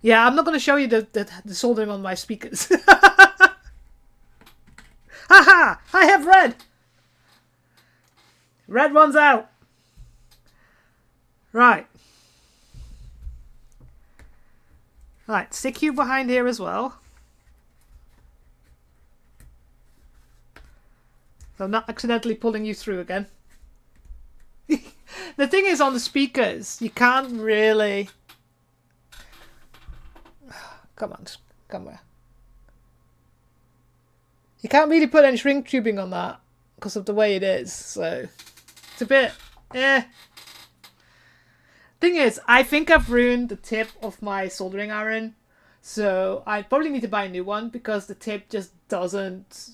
Yeah, I'm not going to show you the soldering on my speakers. Haha! I have red! Red one's out. Right. Right, stick you behind here as well. So I'm not accidentally pulling you through again. The thing is, on the speakers, you can't really... Come on, come here. You can't really put any shrink tubing on that because of the way it is, so it's a bit... Thing is, I think I've ruined the tip of my soldering iron, so I probably need to buy a new one because the tip just doesn't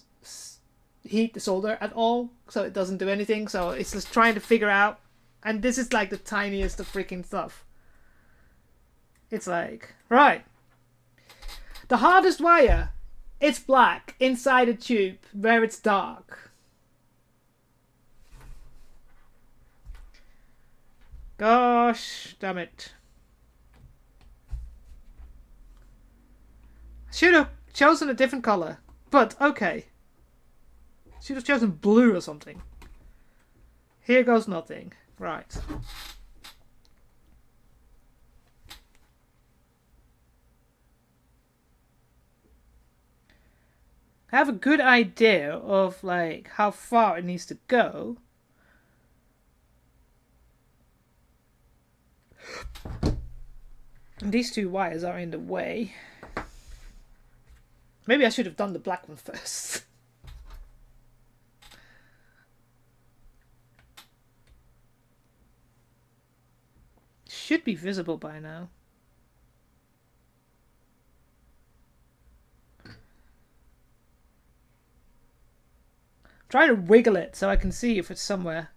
heat the solder at all, so it doesn't do anything, so it's just trying to figure out. And this is like the tiniest of freaking stuff. It's like, right. The hardest wire, it's black inside a tube where it's dark. Gosh, damn it. Should have chosen a different color, but okay. Should have chosen blue or something. Here goes nothing. Right. I have a good idea of like how far it needs to go. And these two wires are in the way. Maybe I should have done the black one first. should be visible by now. Try to wiggle it so I can see if it's somewhere.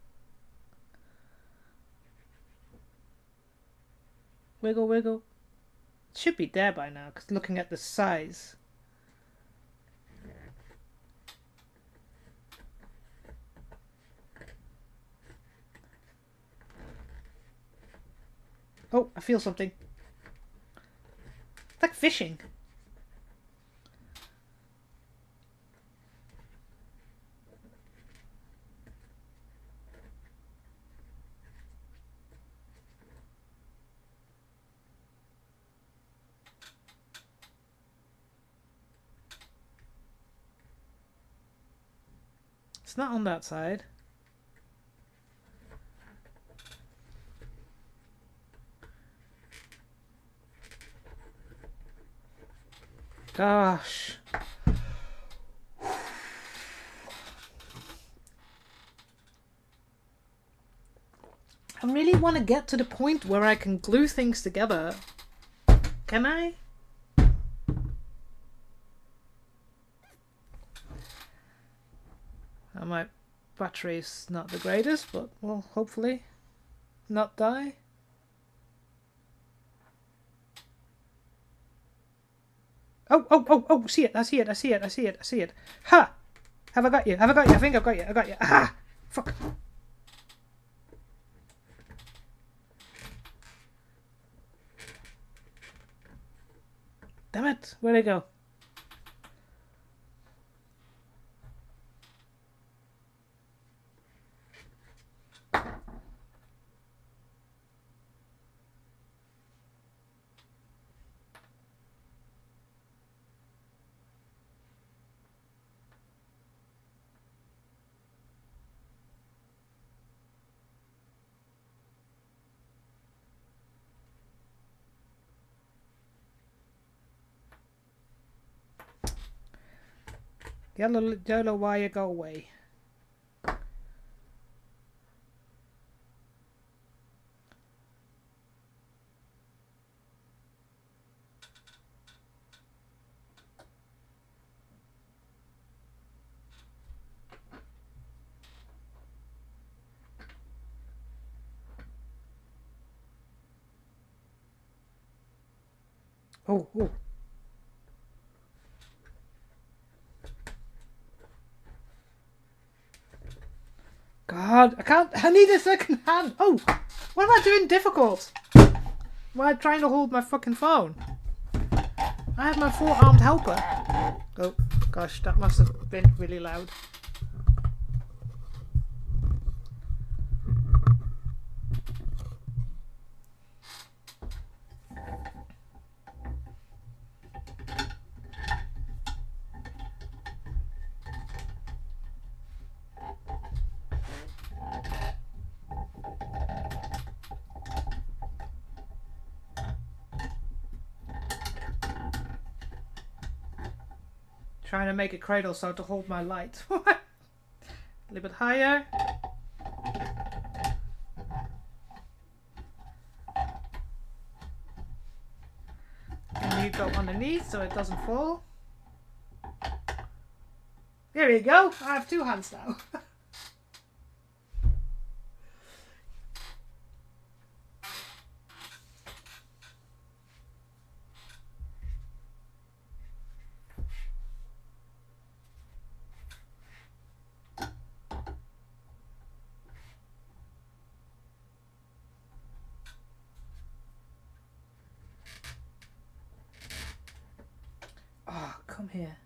Wiggle, wiggle. It should be there by now, because looking at the size. Oh, I feel something. It's like fishing. It's not on that side. Gosh. I really want to get to the point where I can glue things together. Can I? My battery's not the greatest, but will hopefully not die. Oh, see it, I see it. Ha! Have I got you? I think I've got you. Ah! Fuck. Damn it, where'd it go? Yellow wire, go away. Oh. God, I can't. I need a second hand. Oh, what am I doing difficult? Why trying to hold my fucking phone? I have my four-armed helper. Oh, gosh, that must have been really loud. Trying to make a cradle so to hold my light. A little bit higher. And you go underneath so it doesn't fall. There you go. I have two hands now. Oh, come here.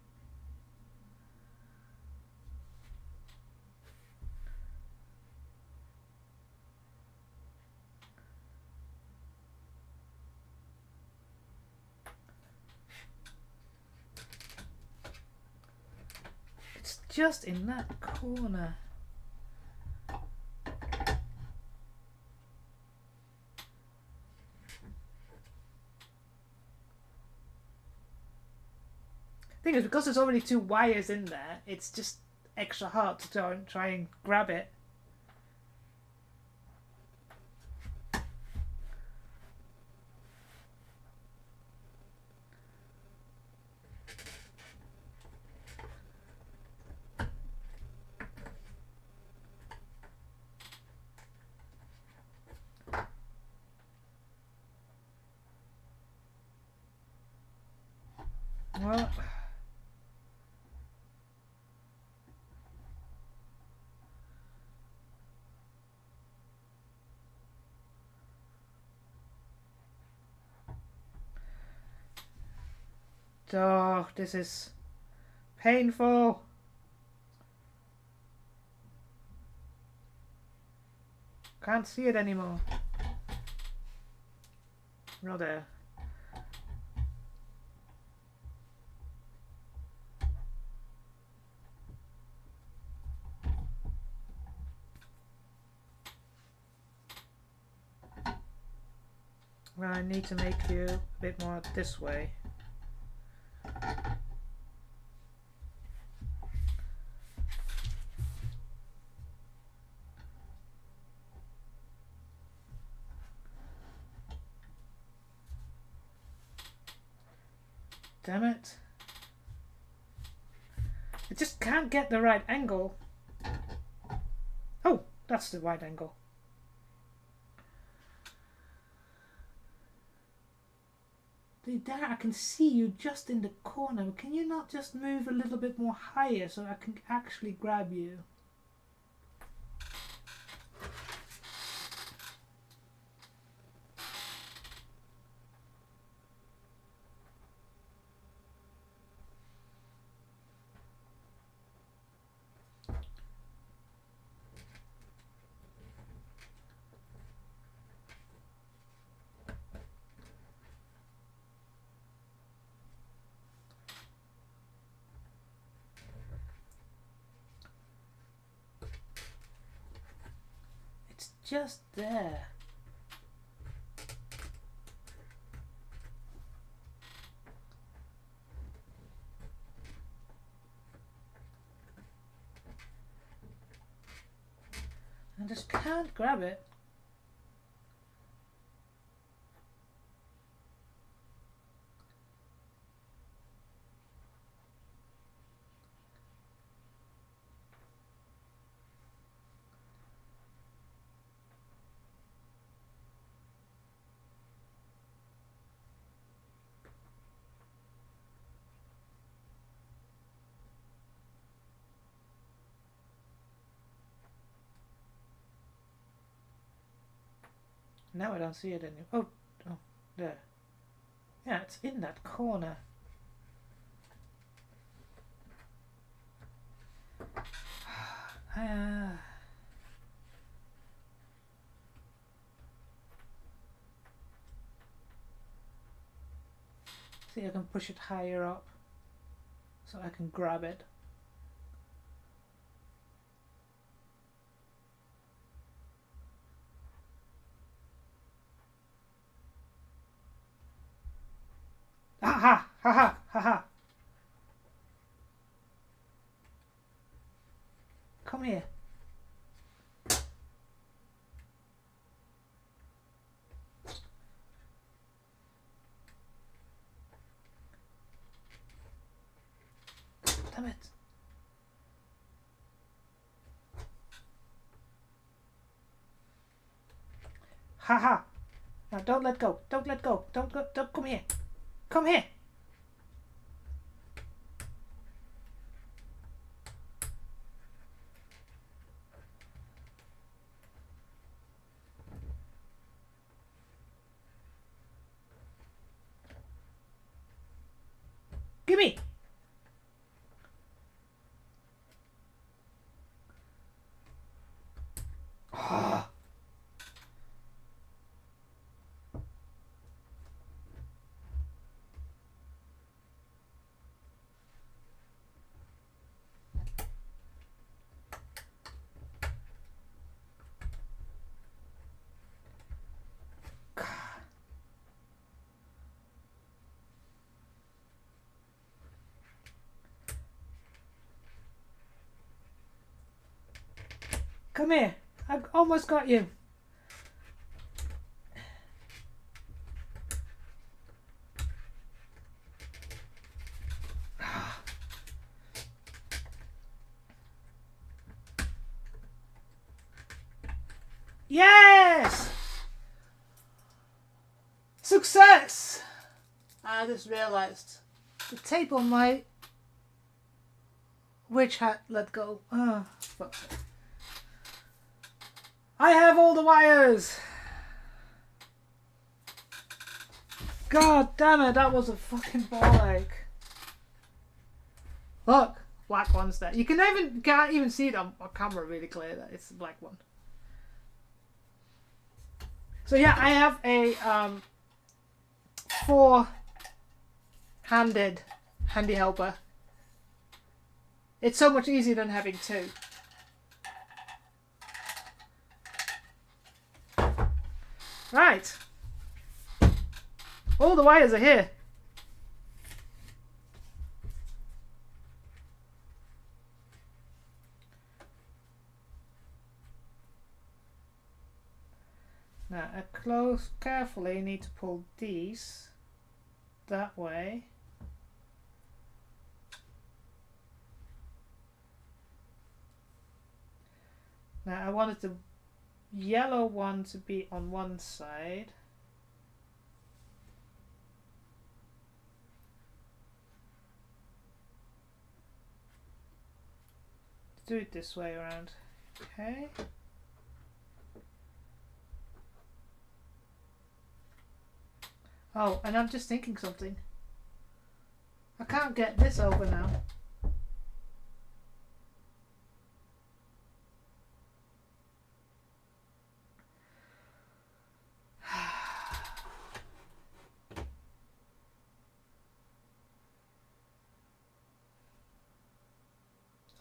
It's just in that corner. Thing is, because there's already two wires in there, it's just extra hard to try and grab it. Well, oh, this is painful. Can't see it anymore. Not there. Well, I need to make you a bit more this way. Damn it. I just can't get the right angle. Oh, that's the right angle. There, I can see you just in the corner. Can you not just move a little bit more higher so I can actually grab you? Just there. I just can't grab it. Now I don't see it anymore. Oh, oh, there. Yeah, it's in that corner. See, I can push it higher up so I can grab it. Ha ha ha ha ha ha. Come here. Damn it. Ha ha. Now don't let go. Don't let go. Don't go. Don't come here. Come here. Gimme. Ah. Come here. I almost got you. Yes! Success! I just realized The tape on my witch hat let go. Oh, fuck. I have all the wires! God damn it, that was a fucking ball ache. Look, black one's there. You can't even see it on camera really clear that it's the black one. So yeah, I have a 4-handed handy helper. It's so much easier than having 2. Right. All the wires are here. Now, carefully need to pull these that way. Now, I wanted the yellow one to be on one side. Do it this way around. Okay. Oh, and I'm just thinking something. I can't get this over now.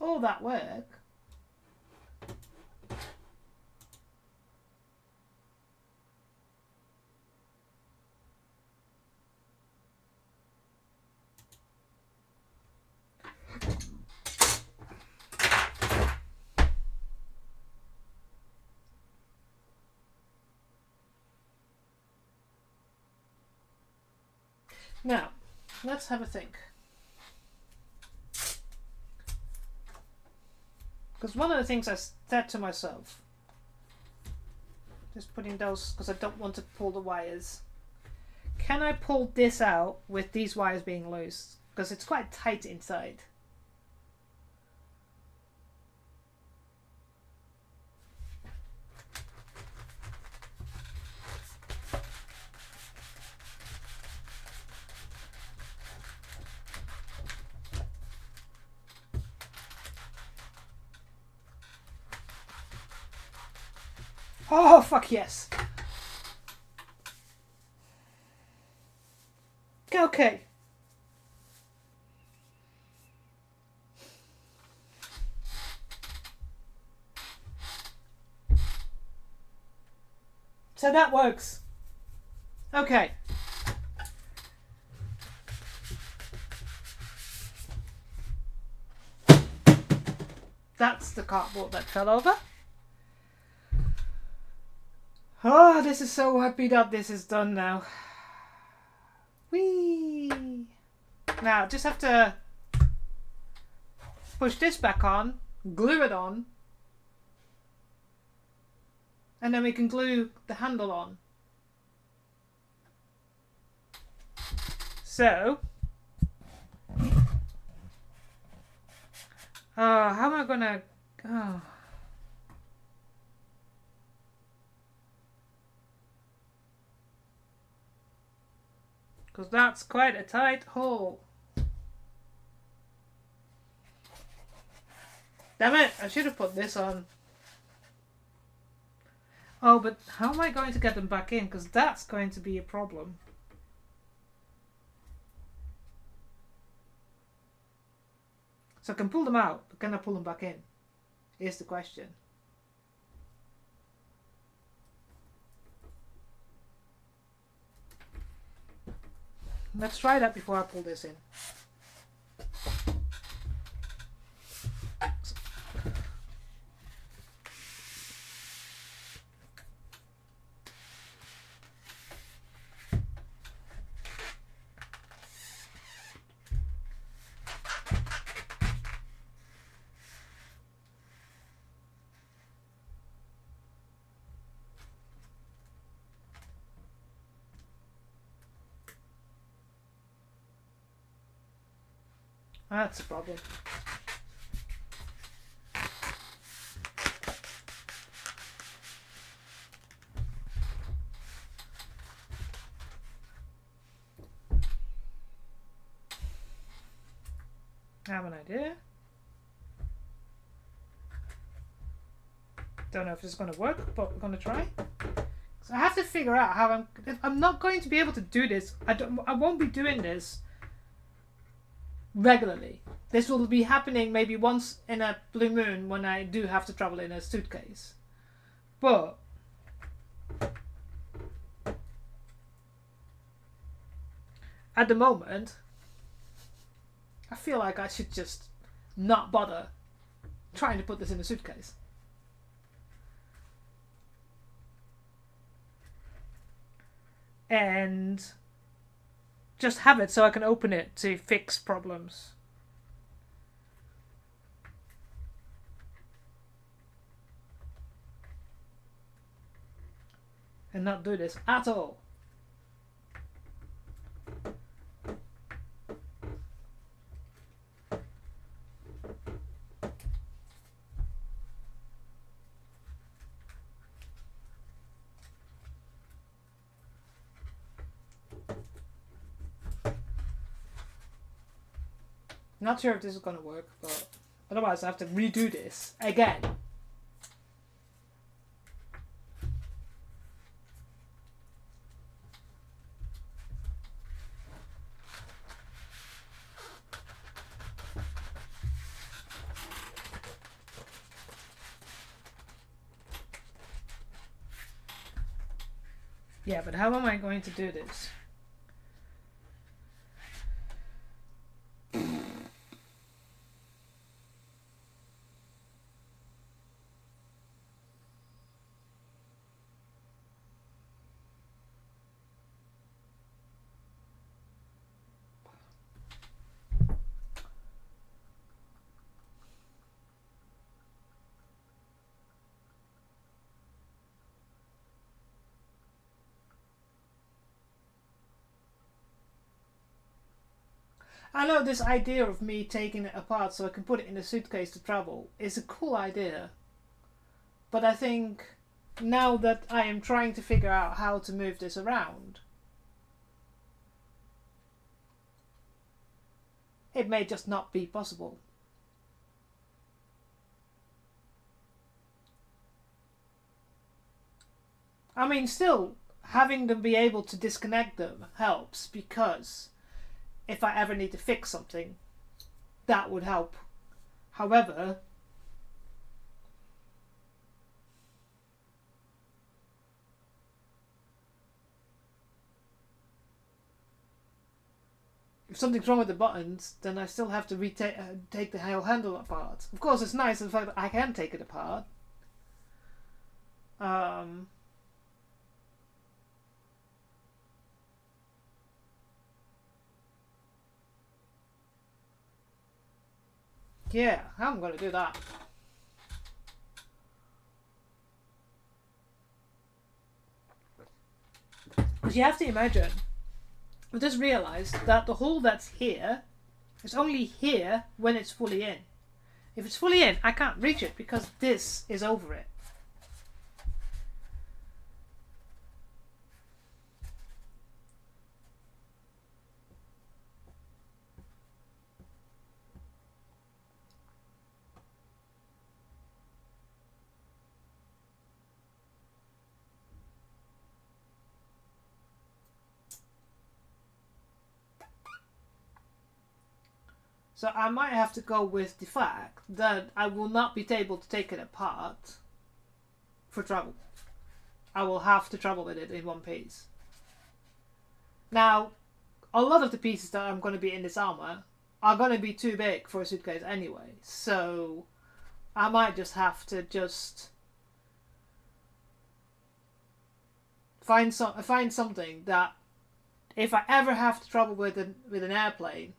All that work. Now, let's have a think. Because one of the things I said to myself, just putting those, because I don't want to pull the wires. Can I pull this out with these wires being loose? Because it's quite tight inside. Oh, fuck yes. Okay. So that works. Okay. That's the cardboard that fell over. Oh, this is so happy that this is done now. Whee! Now, just have to push this back on, glue it on, and then we can glue the handle on. So, how am I gonna... Oh. Because that's quite a tight hole. Damn it, I should have put this on. Oh, but how am I going to get them back in? Because that's going to be a problem. So I can pull them out, but can I pull them back in? Here's the question. Let's try that before I pull this in. That's a problem. I have an idea. Don't know if this is going to work, but we're going to try. So I have to figure out how I'm not going to be able to do this. I won't be doing this regularly. This will be happening maybe once in a blue moon when I do have to travel in a suitcase. But at the moment, I feel like I should just not bother trying to put this in a suitcase. And just have it so I can open it to fix problems. And not do this at all. Not sure if this is going to work, but otherwise I have to redo this again. Yeah, but how am I going to do this? I know this idea of me taking it apart so I can put it in a suitcase to travel is a cool idea. But I think now that I am trying to figure out how to move this around, it may just not be possible. I mean, still, having them be able to disconnect them helps, because if I ever need to fix something, that would help. However, if something's wrong with the buttons, then I still have to take the whole handle apart. Of course, it's nice the fact that I can take it apart. Yeah, how am I going to do that? Because you have to imagine, I just realised that the hole that's here is only here when it's fully in. If it's fully in, I can't reach it because this is over it. So I might have to go with the fact that I will not be able to take it apart for travel. I will have to travel with it in one piece. Now, a lot of the pieces that I'm going to be in this armor are going to be too big for a suitcase anyway. So I might just have to find something that if I ever have to travel with an airplane,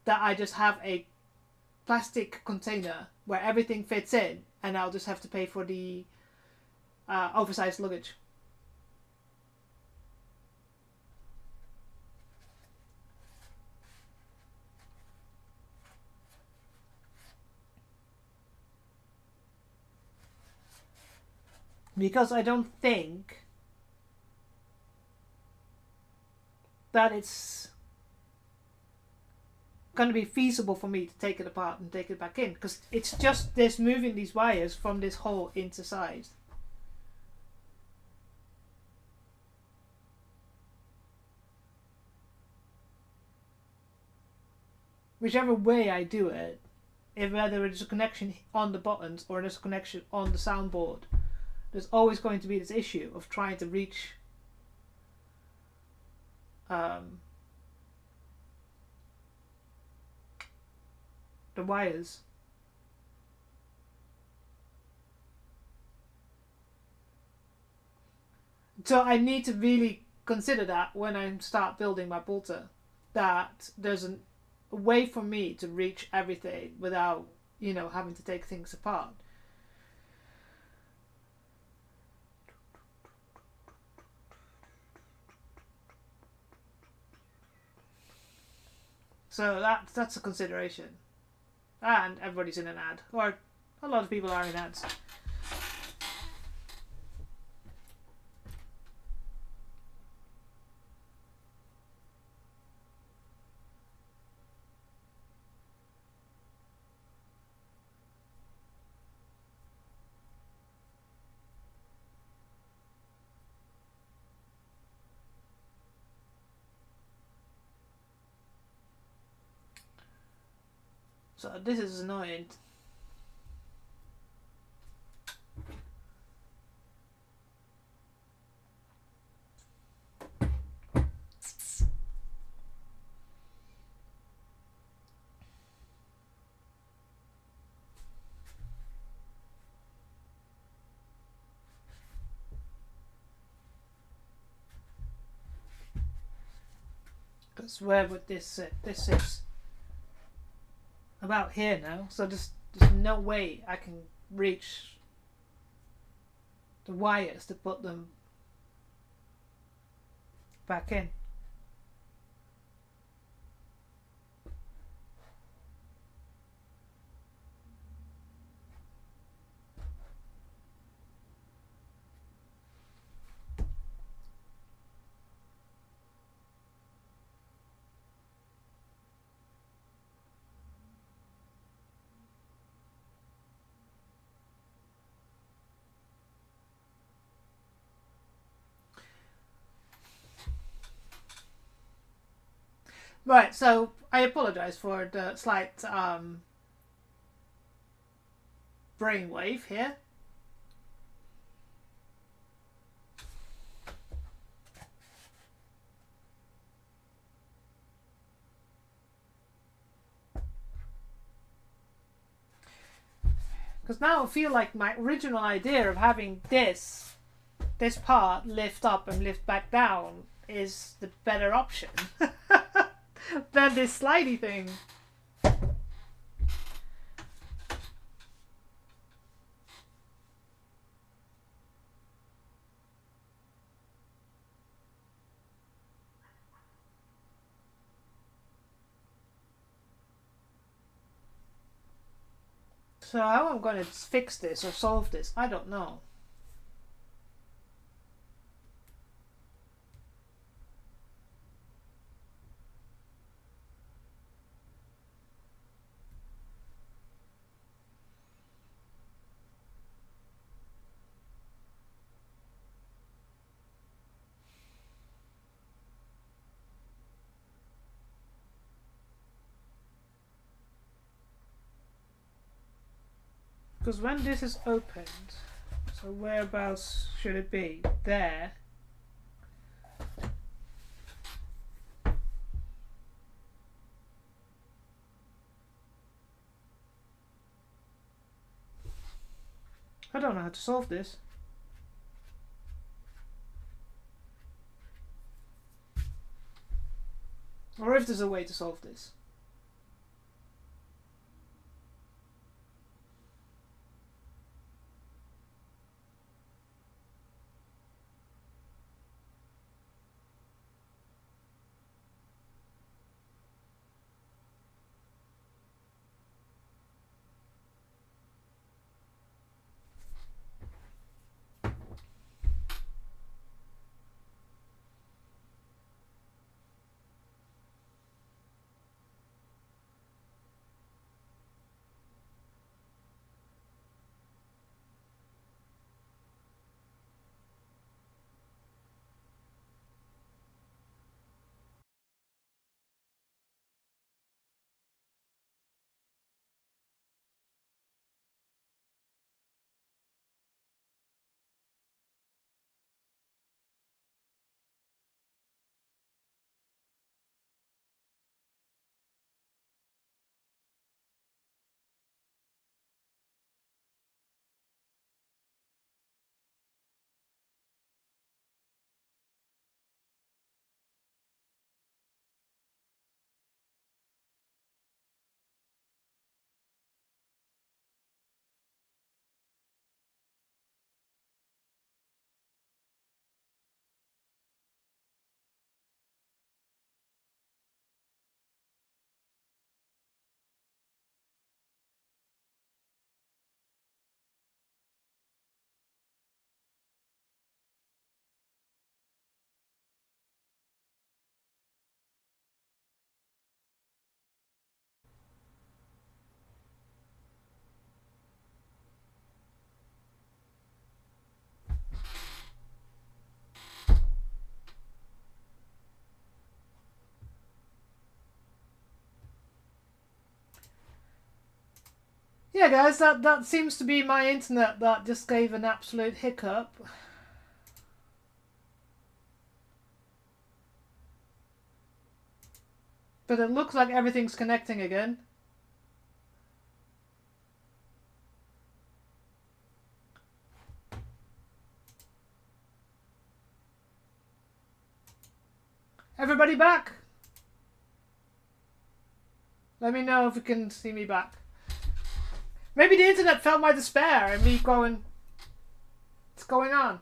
that I just have a plastic container where everything fits in, and I'll just have to pay for the oversized luggage. Because I don't think that it's going to be feasible for me to take it apart and take it back in, because it's just this moving these wires from this hole inside. Whichever way I do it, if whether it's a connection on the buttons or there's a connection on the soundboard, there's always going to be this issue of trying to reach the wires. So I need to really consider that when I start building my bolter, that there's a way for me to reach everything without, you know, having to take things apart. So that's a consideration. And everybody's in an ad, or a lot of people are in ads. So this is annoying. Because where would this sit? This sits about here now, so there's no way I can reach the wires to put them back in. Right, so I apologise for the slight brainwave here. Because now I feel like my original idea of having this part lift up and lift back down is the better option than this slidey thing. So how I'm going to fix this or solve this, I don't know. Because when this is opened, so whereabouts should it be? There. I don't know how to solve this. Or if there's a way to solve this. Yeah, guys, that seems to be my internet that just gave an absolute hiccup. But it looks like everything's connecting again. Everybody back? Let me know if you can see me back. Maybe the internet felt my despair and me going, what's going on?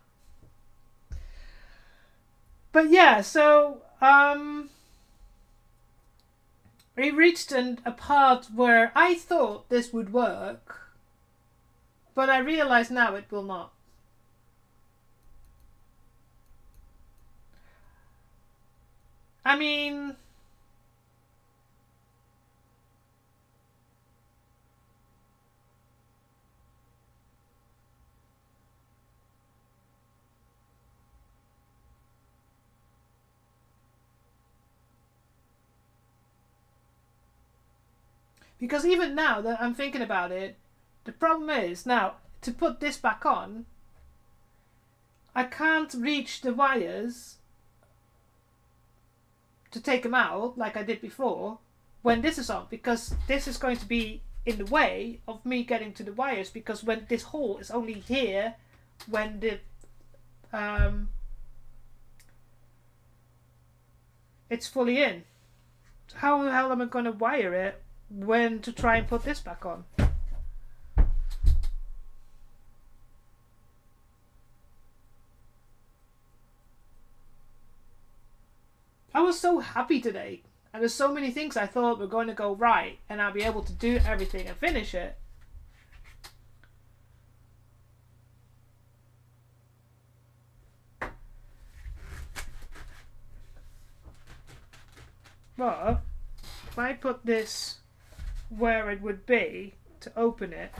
But yeah, so, we reached a part where I thought this would work, but I realize now it will not. I mean, because even now that I'm thinking about it, the problem is now to put this back on, I can't reach the wires to take them out like I did before when this is on, because this is going to be in the way of me getting to the wires, because when this hole is only here when the it's fully in. How the hell am I going to wire it when to try and put this back on? I was so happy today, and there's so many things I thought were going to go right and I'll be able to do everything and finish it. But if I put this where it would be to open it,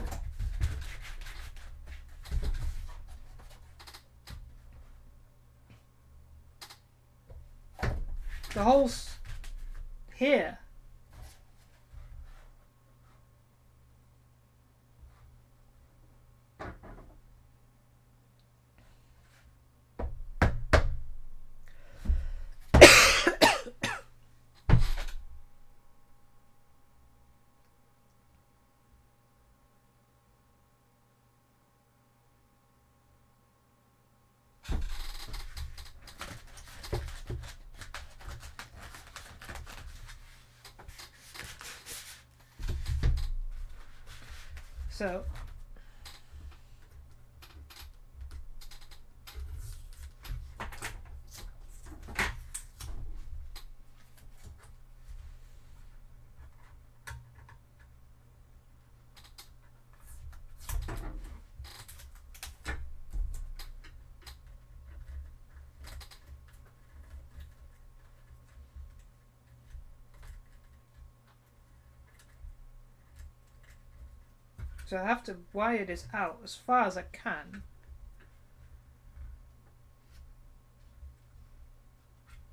the hole's here. So I have to wire this out as far as I can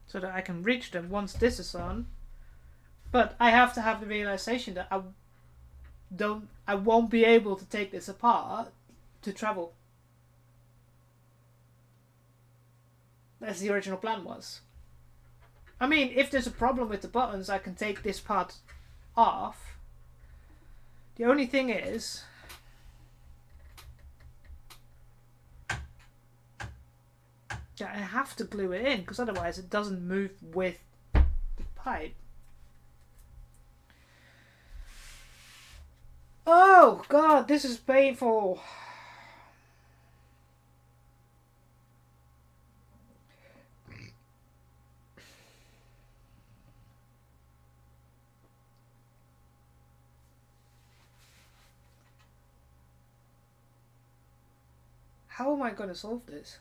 so that I can reach them once this is on. But I have to have the realization that I won't be able to take this apart to travel. As the original plan was. I mean, if there's a problem with the buttons, I can take this part off. The only thing is, yeah, I have to glue it in because otherwise it doesn't move with the pipe. Oh God, this is painful. How am I going to solve this?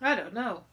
I don't know.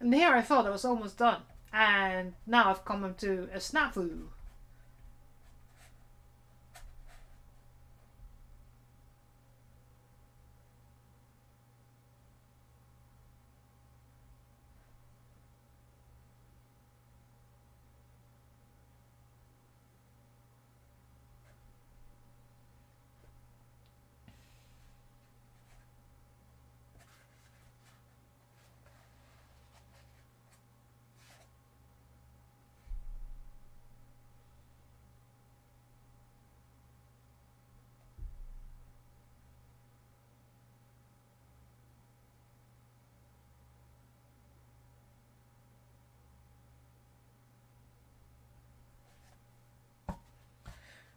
And here I thought I was almost done. And now I've come into a snafu.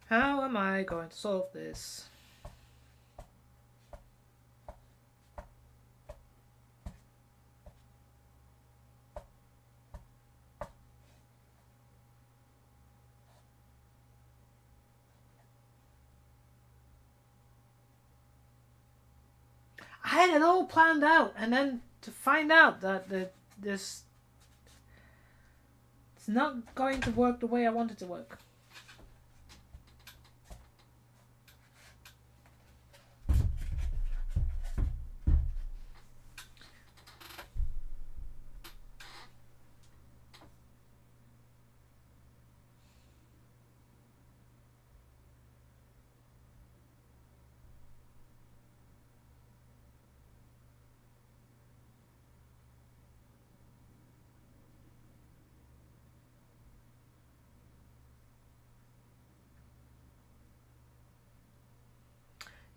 How am I going to solve this? I had it all planned out, and then to find out that this it's not going to work the way I want it to work.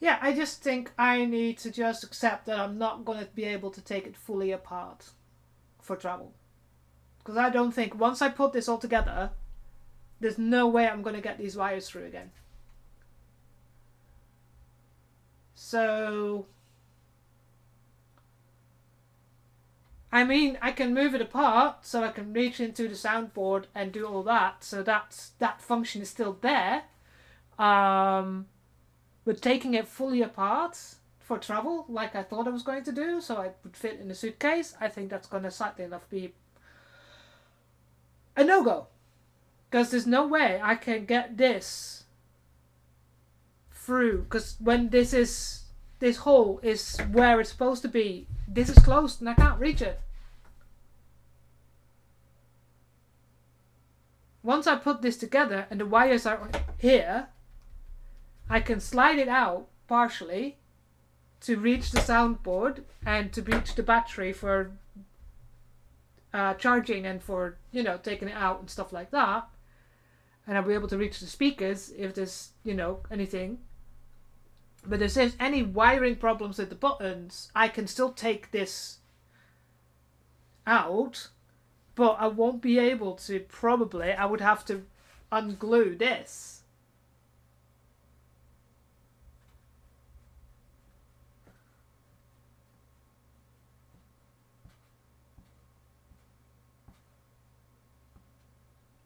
Yeah, I just think I need to just accept that I'm not going to be able to take it fully apart for travel. Because I don't think once I put this all together, there's no way I'm going to get these wires through again. So, I mean, I can move it apart so I can reach into the soundboard and do all that. So that function is still there. But taking it fully apart for travel, like I thought I was going to do, so I would fit in a suitcase, I think that's going to sadly enough be a no-go. Because there's no way I can get this through. Because when this hole is where it's supposed to be, this is closed and I can't reach it. Once I put this together and the wires are here, I can slide it out partially to reach the soundboard and to reach the battery for charging and for, taking it out and stuff like that. And I'll be able to reach the speakers if there's, anything. But if there's any wiring problems with the buttons, I can still take this out, but I won't be able to, probably. I would have to unglue this.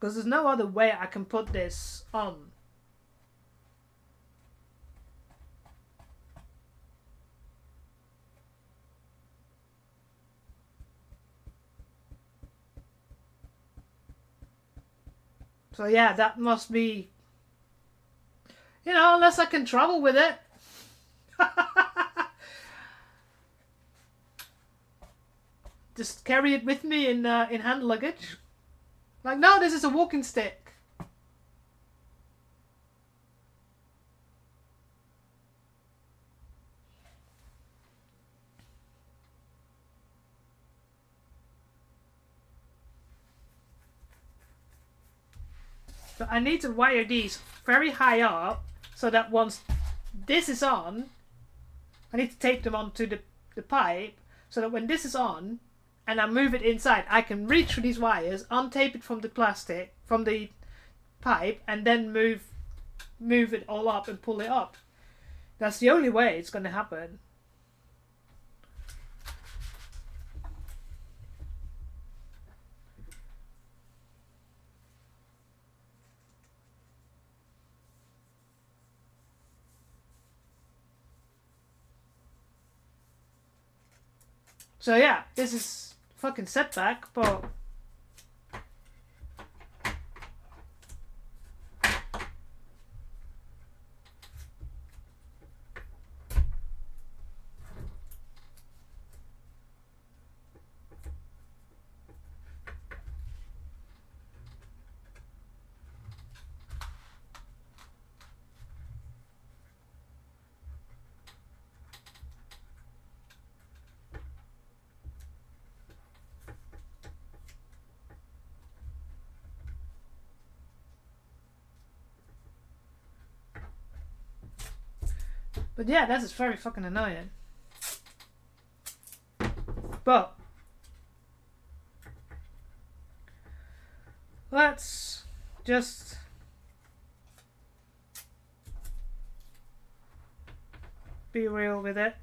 Because there's no other way I can put this on. So yeah, that must be, unless I can travel with it. Just carry it with me in hand luggage. Like, no, this is a walking stick. But I need to wire these very high up so that once this is on, I need to tape them onto the pipe so that when this is on and I move it inside, I can reach through these wires, untape it from the plastic, from the pipe, and then move it all up and pull it up. That's the only way it's going to happen. So yeah, this is fucking setback, but yeah, that is very fucking annoying. But let's just be real with it.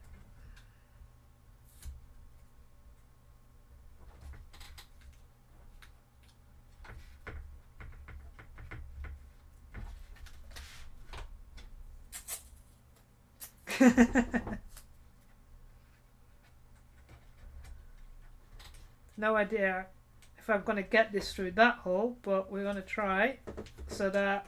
No idea if I'm going to get this through that hole, but we're going to try so that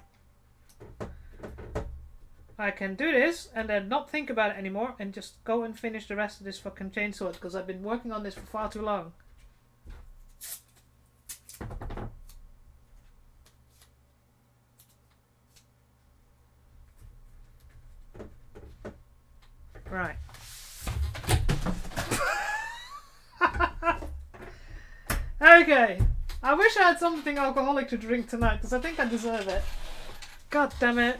I can do this and then not think about it anymore and just go and finish the rest of this fucking chainsword, because I've been working on this for far too long. Right. Okay. I wish I had something alcoholic to drink tonight, because I think I deserve it. God damn it.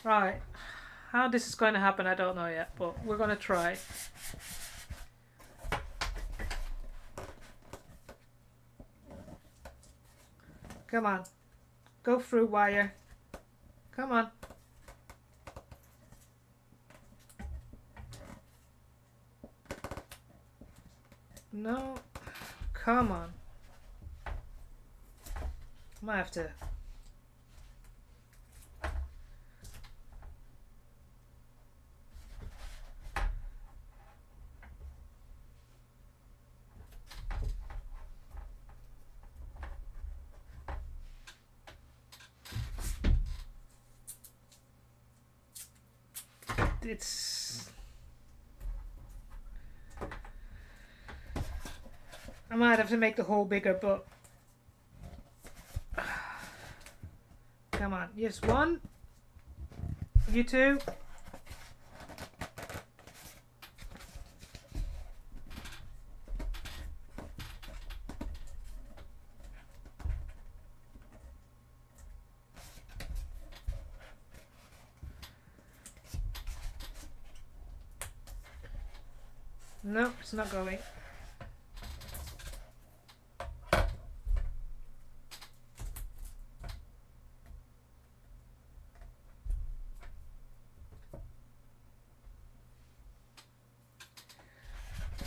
Right. How this is going to happen, I don't know yet, but we're going to try. Come on. Go through wire. Come on. No. Come on. I might have to. I might have to make the hole bigger, but come on, yes, one, you two. No, it's not going.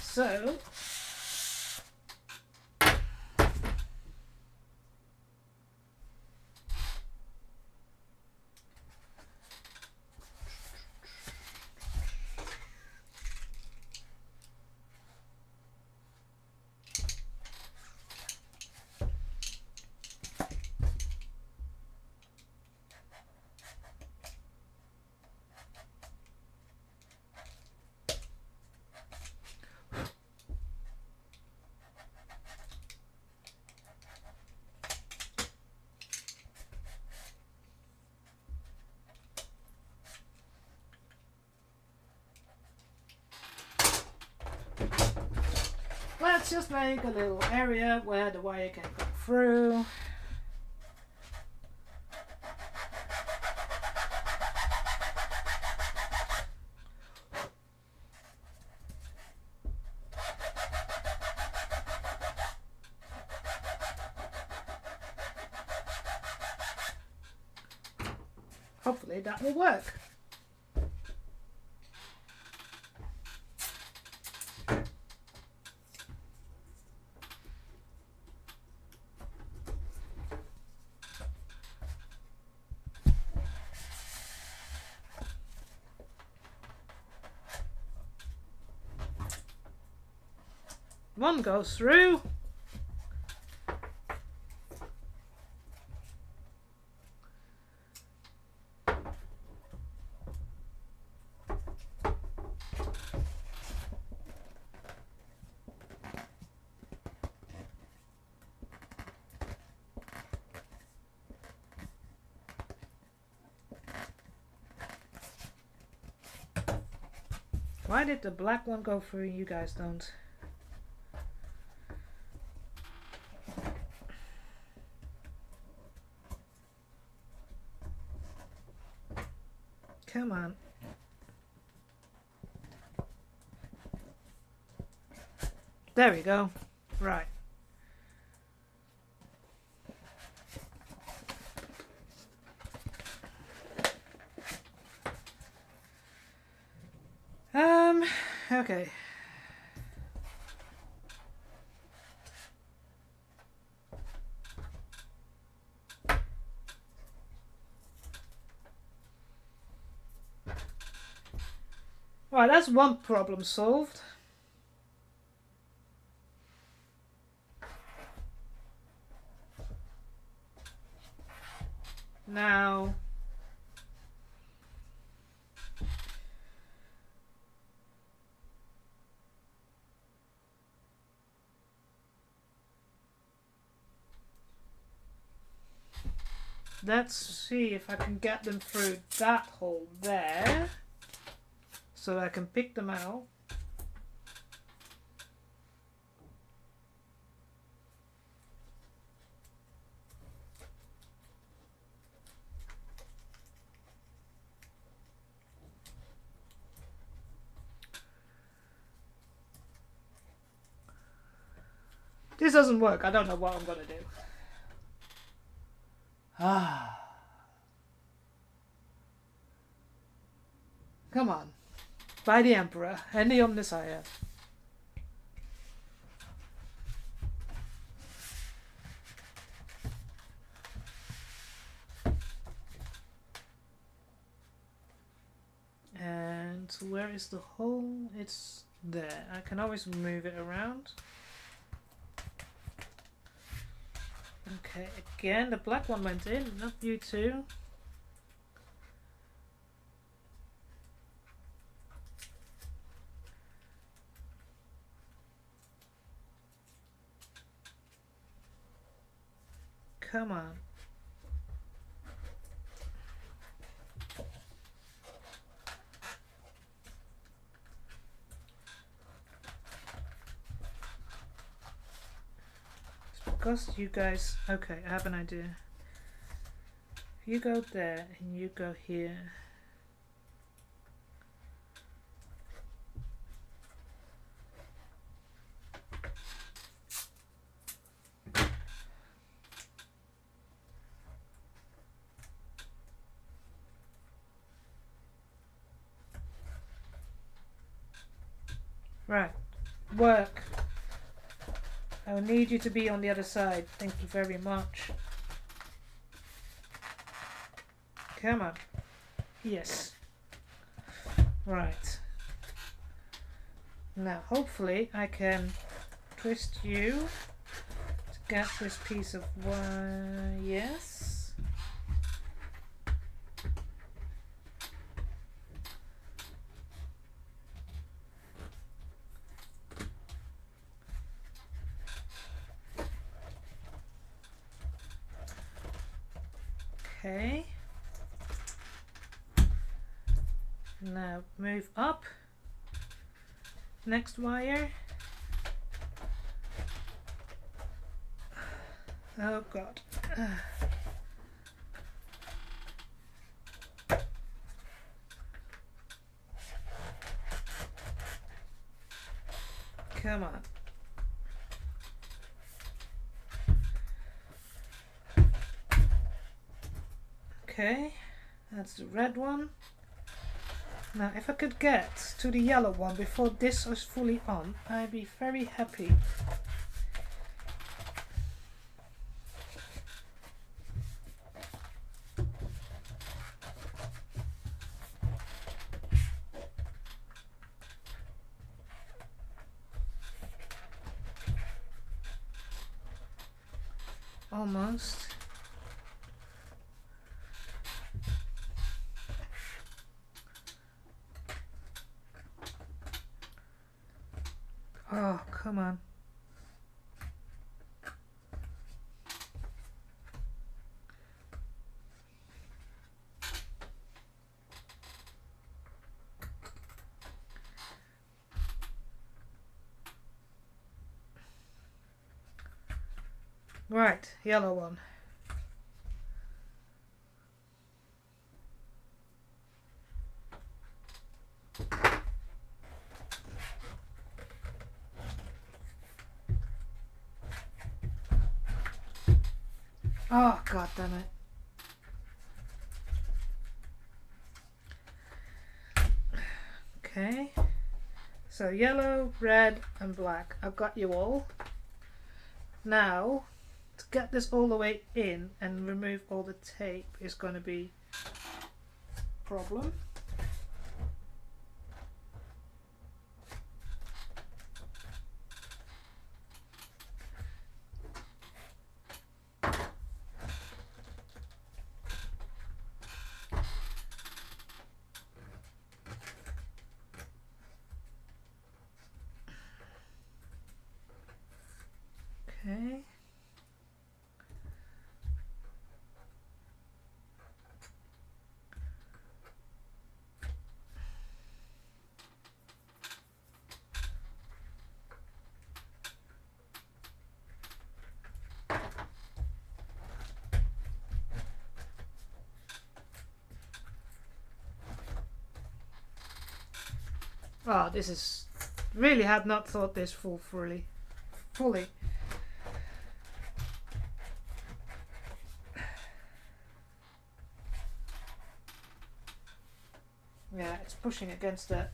So let's just make a little area where the wire can go through. Hopefully that will work. One goes through. Why did the black one go through and you guys don't? Come on. There we go. Right. Okay. Right, that's one problem solved. Now, let's see if I can get them through that hole there, so I can pick them out. This doesn't work. I don't know what I'm gonna do. Come on. By the Emperor and the Omnissiah. And where is the hole? It's there. I can always move it around. Okay, again, the black one went in, not you two. Come on. Because you guys... Okay, I have an idea. If you go there and you go here... Right. Work. I will need you to be on the other side. Thank you very much. Come on. Yes. Right. Now, hopefully, I can twist you to get this piece of wire. Yes. Okay. Now move up. Next wire. Oh god. Come on. Okay, that's the red one. Now, if I could get to the yellow one before this is fully on, I'd be very happy. Almost. Oh, come on. Right, yellow one. Oh, god damn it. Okay. So yellow, red and black. I've got you all. Now, to get this all the way in and remove all the tape is going to be a problem. Okay. Oh, this is really had not thought this fully. Yeah, it's pushing against that.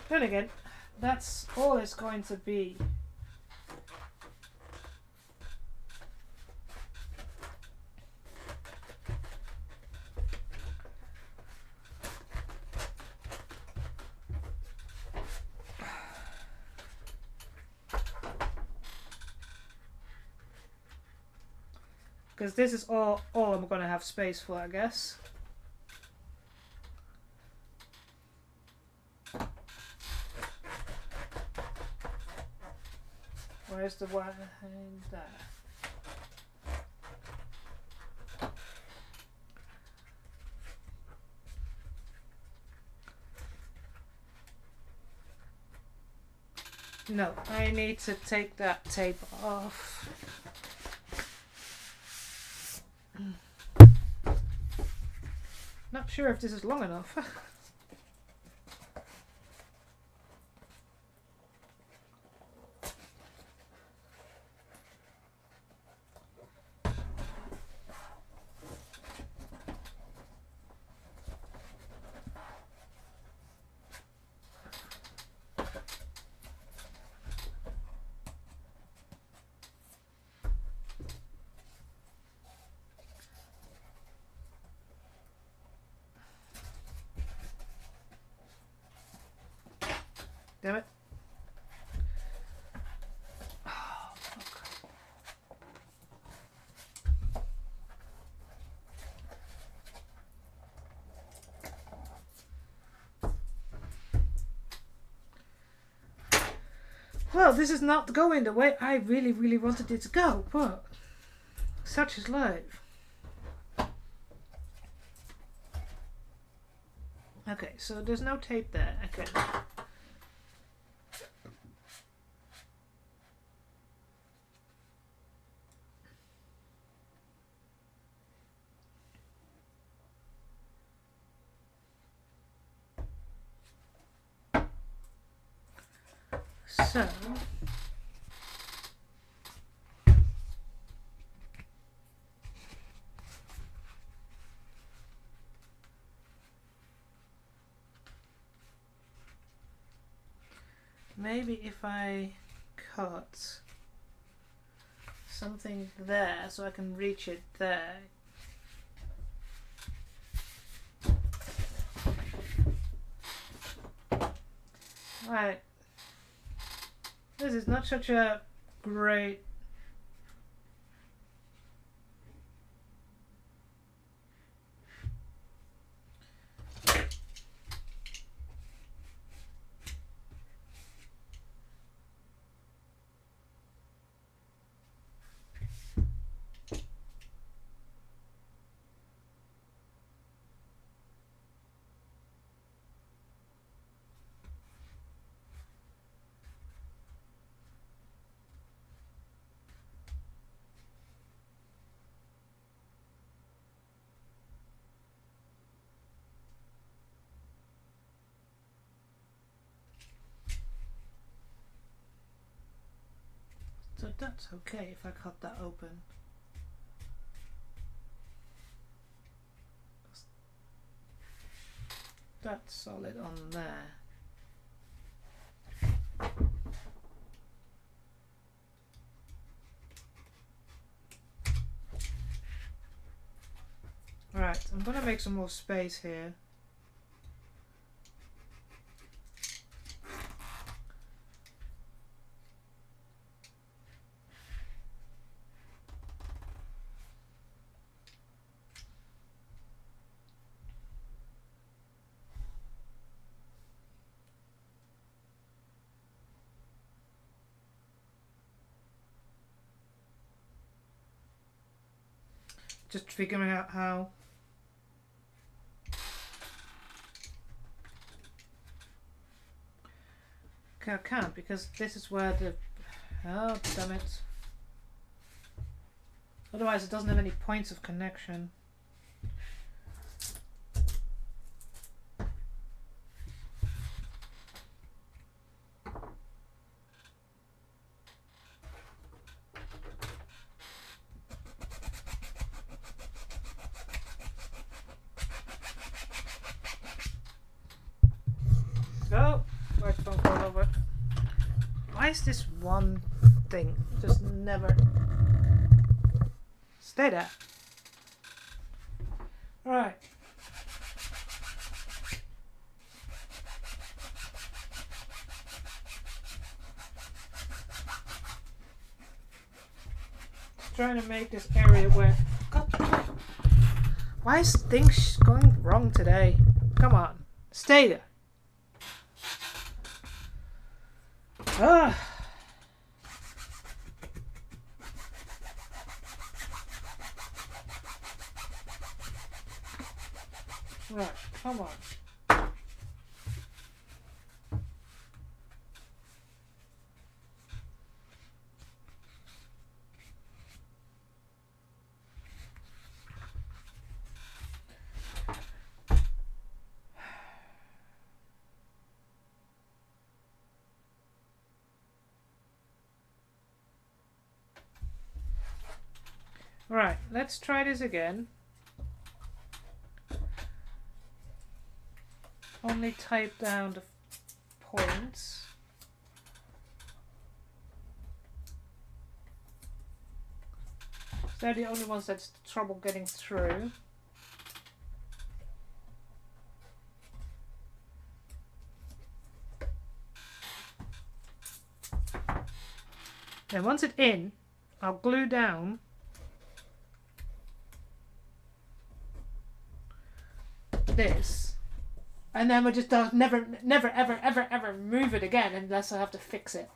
Then again, that's all it's going to be. Because this is all I'm going to have space for, I guess. Where's the one there? No, I need to take that tape off. Not sure if this is long enough. Damn it. Oh, fuck. Well, this is not going the way I really wanted it to go, but such is life. Okay, so there's no tape there. Okay. So maybe if I cut something there so I can reach it there. Right. This is not such a great... So that's okay if I cut that open. That's solid on there. Right, I'm gonna make some more space here. Just figuring out how. Okay, I can't because this is where the... Oh, damn it. Otherwise it doesn't have any points of connection. Oh, microphone fell over. Why is this one thing just never... Stay there. Right. Trying to make this area where... God. Why is things going wrong today? Come on. Stay there. Ah. Right, come on. Right, let's try this again. Only type down the points. They're the only ones that's trouble getting through. Then once it's in, I'll glue down this, and then we'll just never ever move it again unless I have to fix it.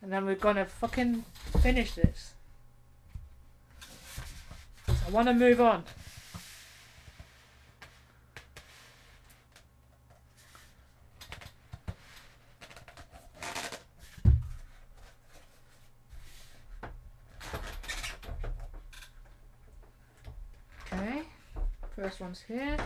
And then we're gonna fucking finish this. I want to move on. Okay. First one's here.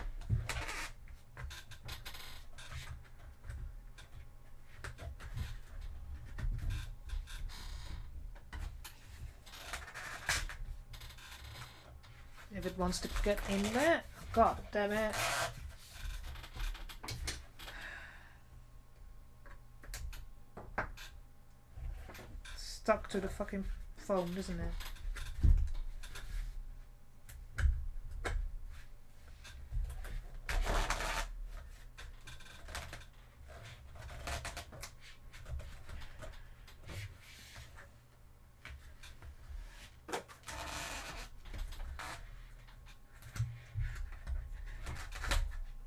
If it wants to get in there. God damn it. Stuck to the fucking foam, isn't it?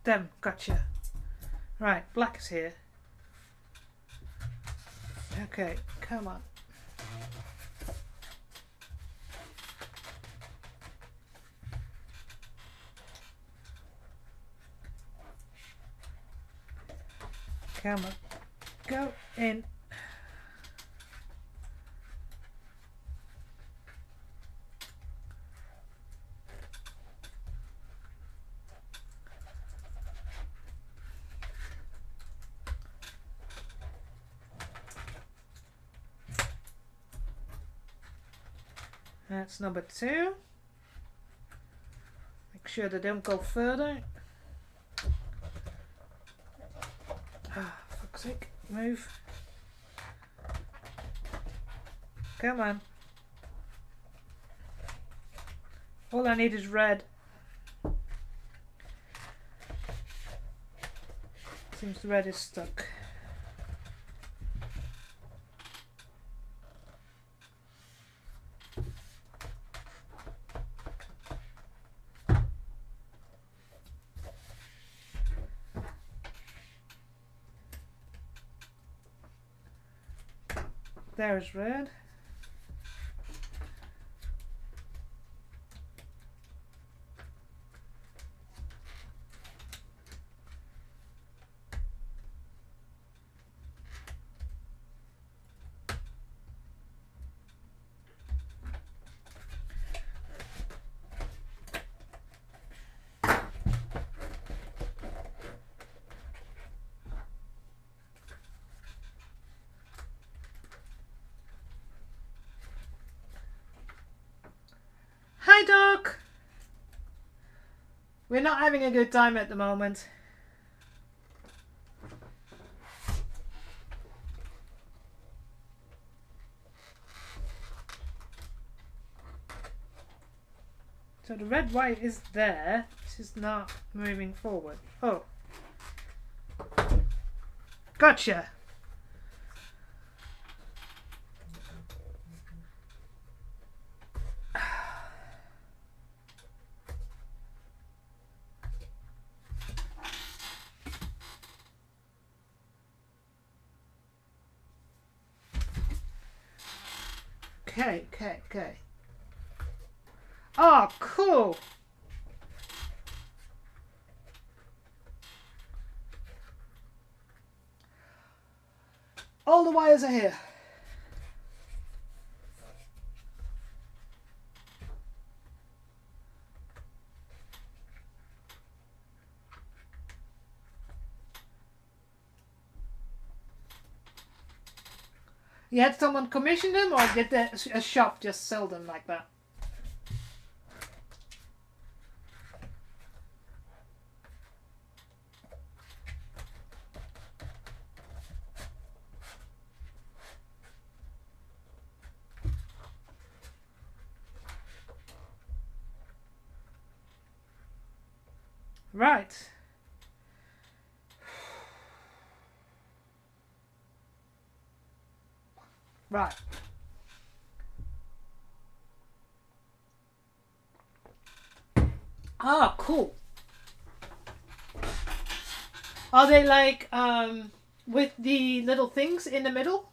Damn, gotcha. Right, black is here. Okay, come on. Come on. Go in. That's number 2. Make sure they don't go further. Ah, fuck's sake. Move. Come on. All I need is red. Seems the red is stuck. There's red. Hi, Doc! We're not having a good time at the moment. So the red wire is there. This is not moving forward. Oh. Gotcha! Okay. Oh, cool! All the wires are here. You had someone commission them, or did a shop just sell them like that? Right. Right. Ah, cool. Are they like with the little things in the middle?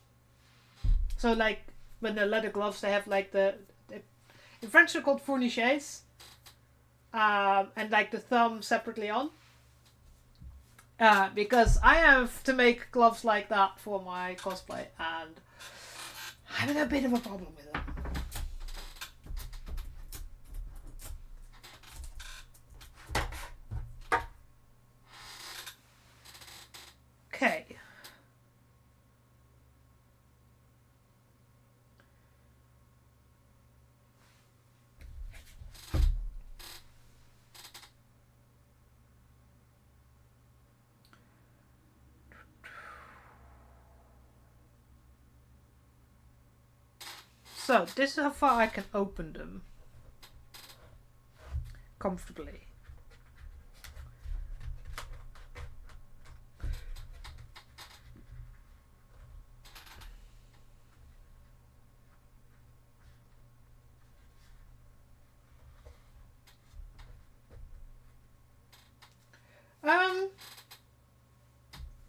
So like when the leather gloves, they have like the in French they're called fournichets, and like the thumb separately on. Because I have to make gloves like that for my cosplay, and I'm having a bit of a problem with them. So this is how far I can open them comfortably.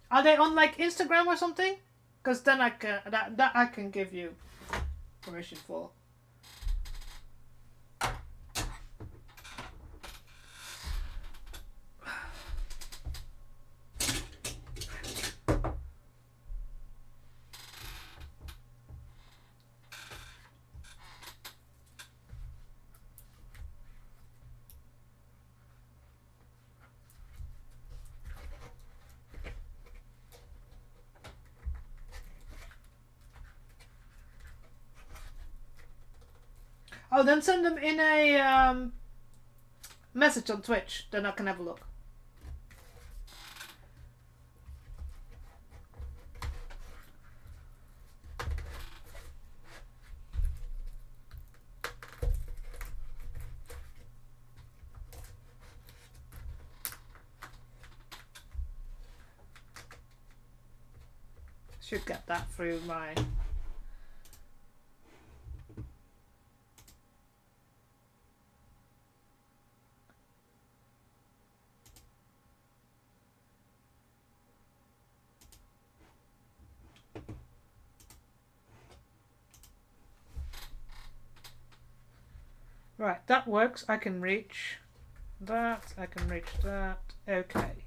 Are they on like Instagram or something? Because then I can that I can give you permission for. Oh, then send them in a message on Twitch. Then I can have a look. Should get that through my... Right, that works. I can reach that. I can reach that. Okay.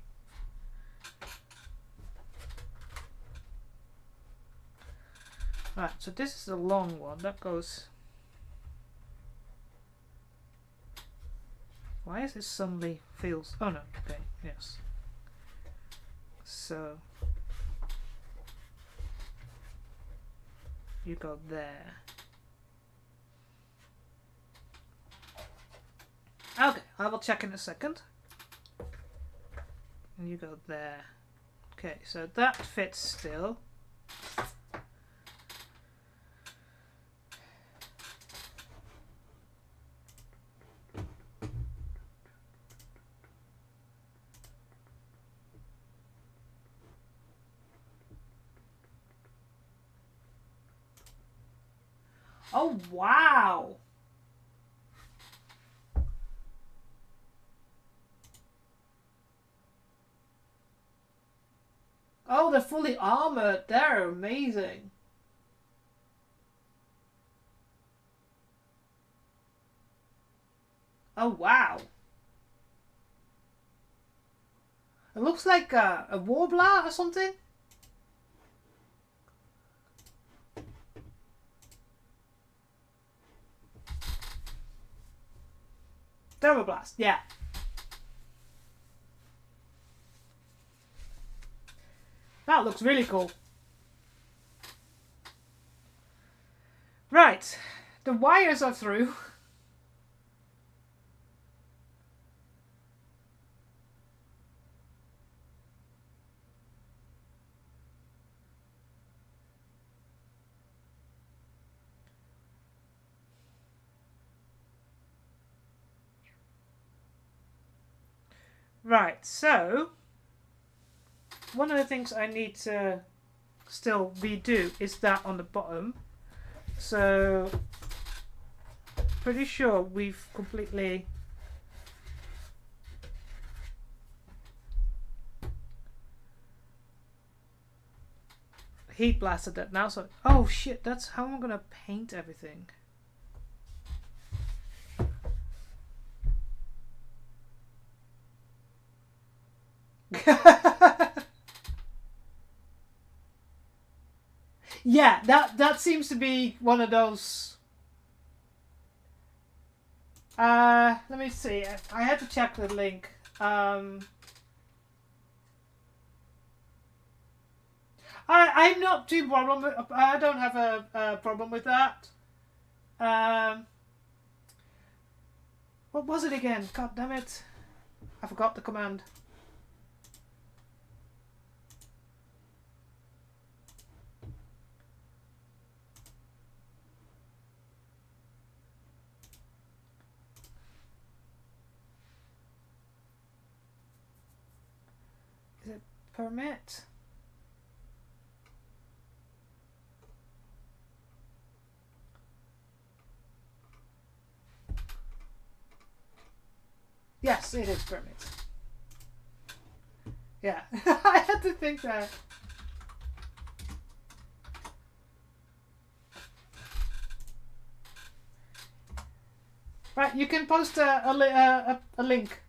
Right, so this is a long one. That goes... Why is this suddenly feels... Oh no, okay, yes. So... You go there. Okay, I will check in a second. And you go there. Okay, so that fits still. Oh, wow! Oh, they're fully armored. They're amazing. Oh, wow. It looks like a warbler or something. Thermoblast, yeah. That looks really cool. Right, the wires are through. Right, so one of the things I need to still redo is that on the bottom. So pretty sure we've completely heat blasted that now. So oh shit, that's how I'm gonna paint everything. Yeah, that seems to be one of those. Let me see. I had to check the link. I'm not too problem with, I don't have a problem with that. What was it again? God damn it! I forgot the command. permit. Yes, it is permit. Yeah, I had to think that. Right, you can post a link.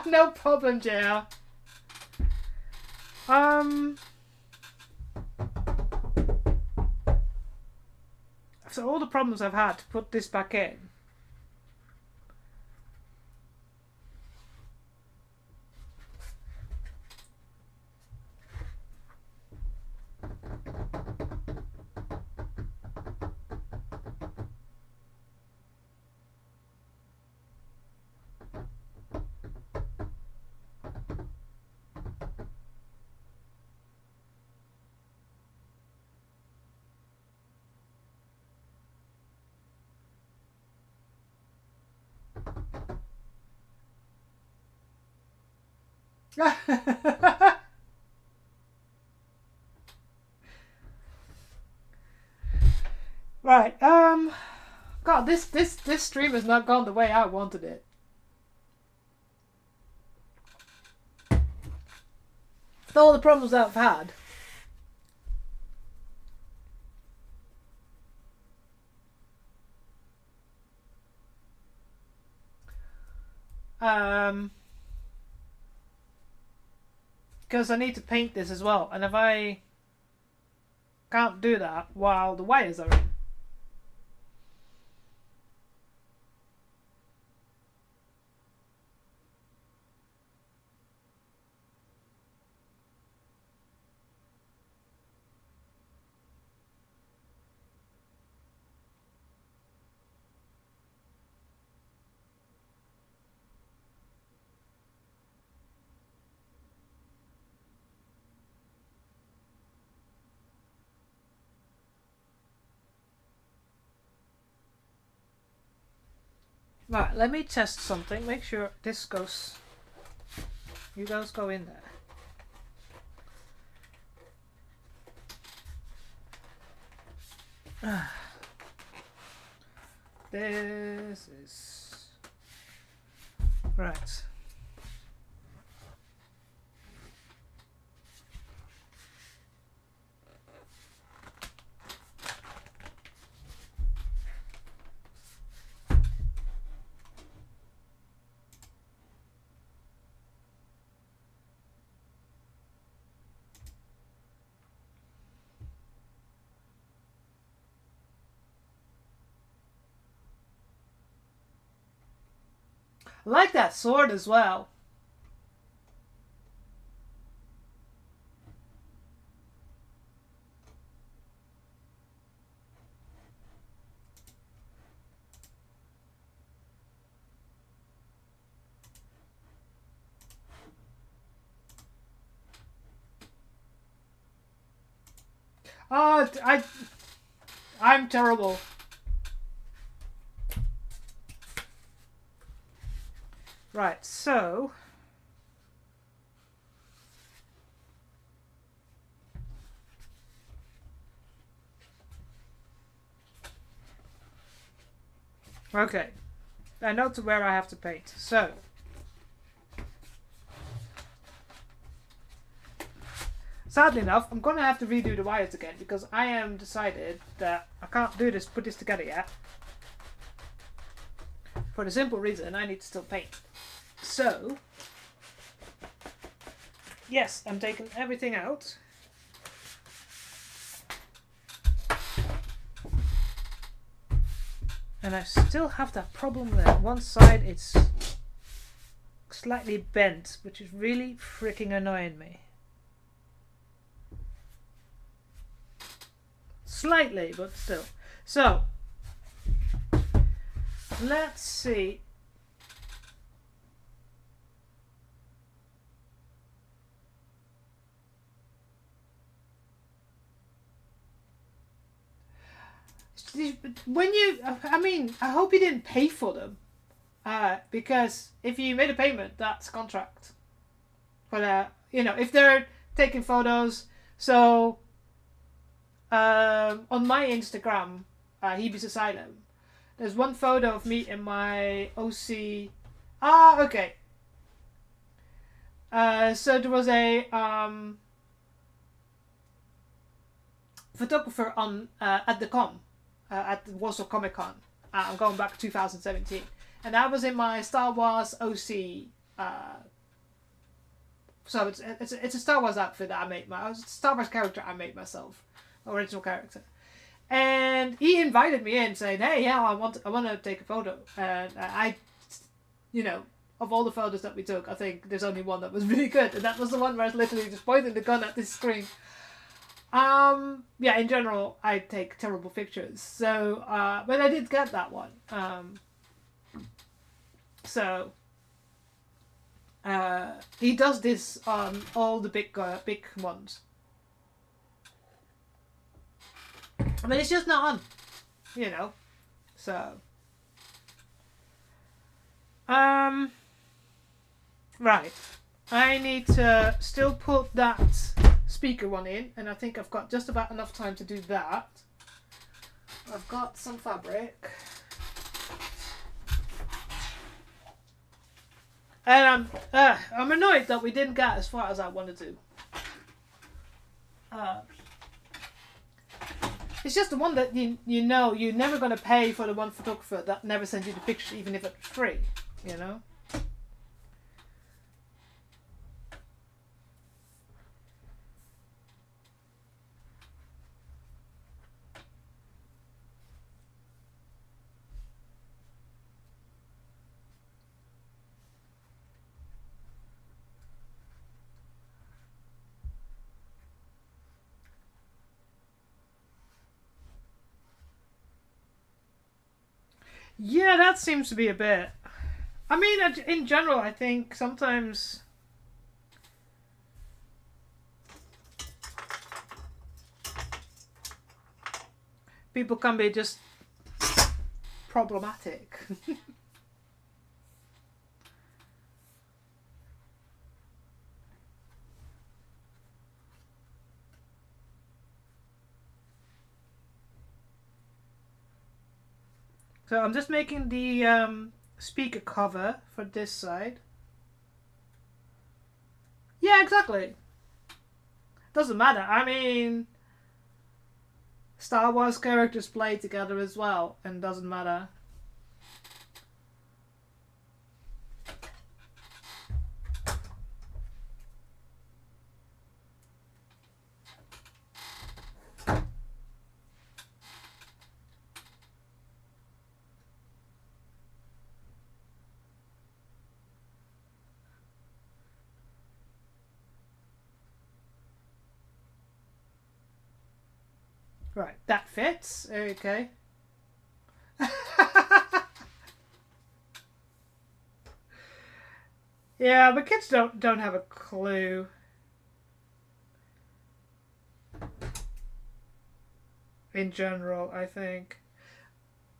No problem, JR. So all the problems I've had to put this back in. Right, God, this stream has not gone the way I wanted it. With all the problems I've had. Because I need to paint this as well, and if I can't do that while the wires are in. Right, let me test something. Make sure this goes. You guys go in there. This is right. I like that sword as well. I'm terrible. Right, so okay. I know to where I have to paint. So sadly enough, I'm gonna have to redo the wires again because I am decided that I can't do this, put this together yet. For the simple reason I need to still paint. So yes, I'm taking everything out. And I still have that problem there. One side it's slightly bent, which is really freaking annoying me. Slightly, but still. So, let's see. when you, I mean, I hope you didn't pay for them, because if you made a payment, that's contract. But you know, if they're taking photos, so on my Instagram, Hebe's Asylum, there's one photo of me in my OC. Ah, okay. So there was a photographer on at the con, at the Warsaw Comic Con. I'm going back to 2017, and I was in my Star Wars OC. So it's a Star Wars outfit that I made. My Star Wars character I made myself, original character, and he invited me in, saying, "Hey, yeah, I want to take a photo." And I, you know, of all the photos that we took, I think there's only one that was really good, and that was the one where I was literally just pointing the gun at this screen. Yeah, in general, I take terrible pictures. So, but I did get that one. So, he does this on all the big ones. I mean, it's just not on, you know. So, right. I need to still put that speaker one in, and I think I've got just about enough time to do that. I've got some fabric, and I'm annoyed that we didn't get as far as I wanted to. It's just the one that you know you're never gonna pay for, the one photographer that never sends you the picture, even if it's free, you know. Yeah, that seems to be a bit. I mean, in general, I think sometimes people can be just problematic. So I'm just making the speaker cover for this side. Yeah, exactly. Doesn't matter. I mean, Star Wars characters play together as well, and doesn't matter. Right, that fits. Okay. Yeah, but kids don't have a clue. In general, I think.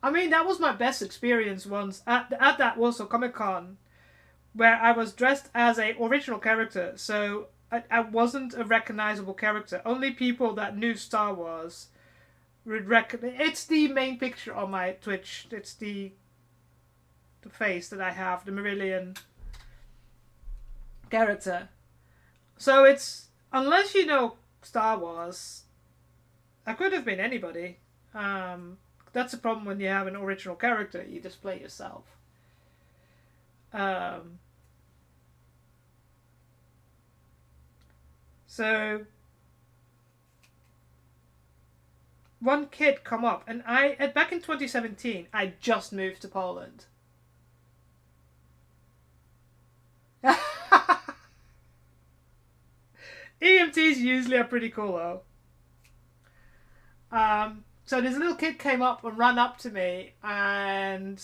I mean, that was my best experience once at that Warsaw Comic Con, where I was dressed as a original character, so I wasn't a recognizable character. Only people that knew Star Wars would recognize. It's the main picture on my Twitch. It's the face that I have, the Marillion character. So it's, unless you know Star Wars, I could have been anybody. That's the problem when you have an original character. You just play yourself. So one kid come up, and back in 2017, I just moved to Poland. EMTs usually are pretty cool though. So this little kid came up and ran up to me, and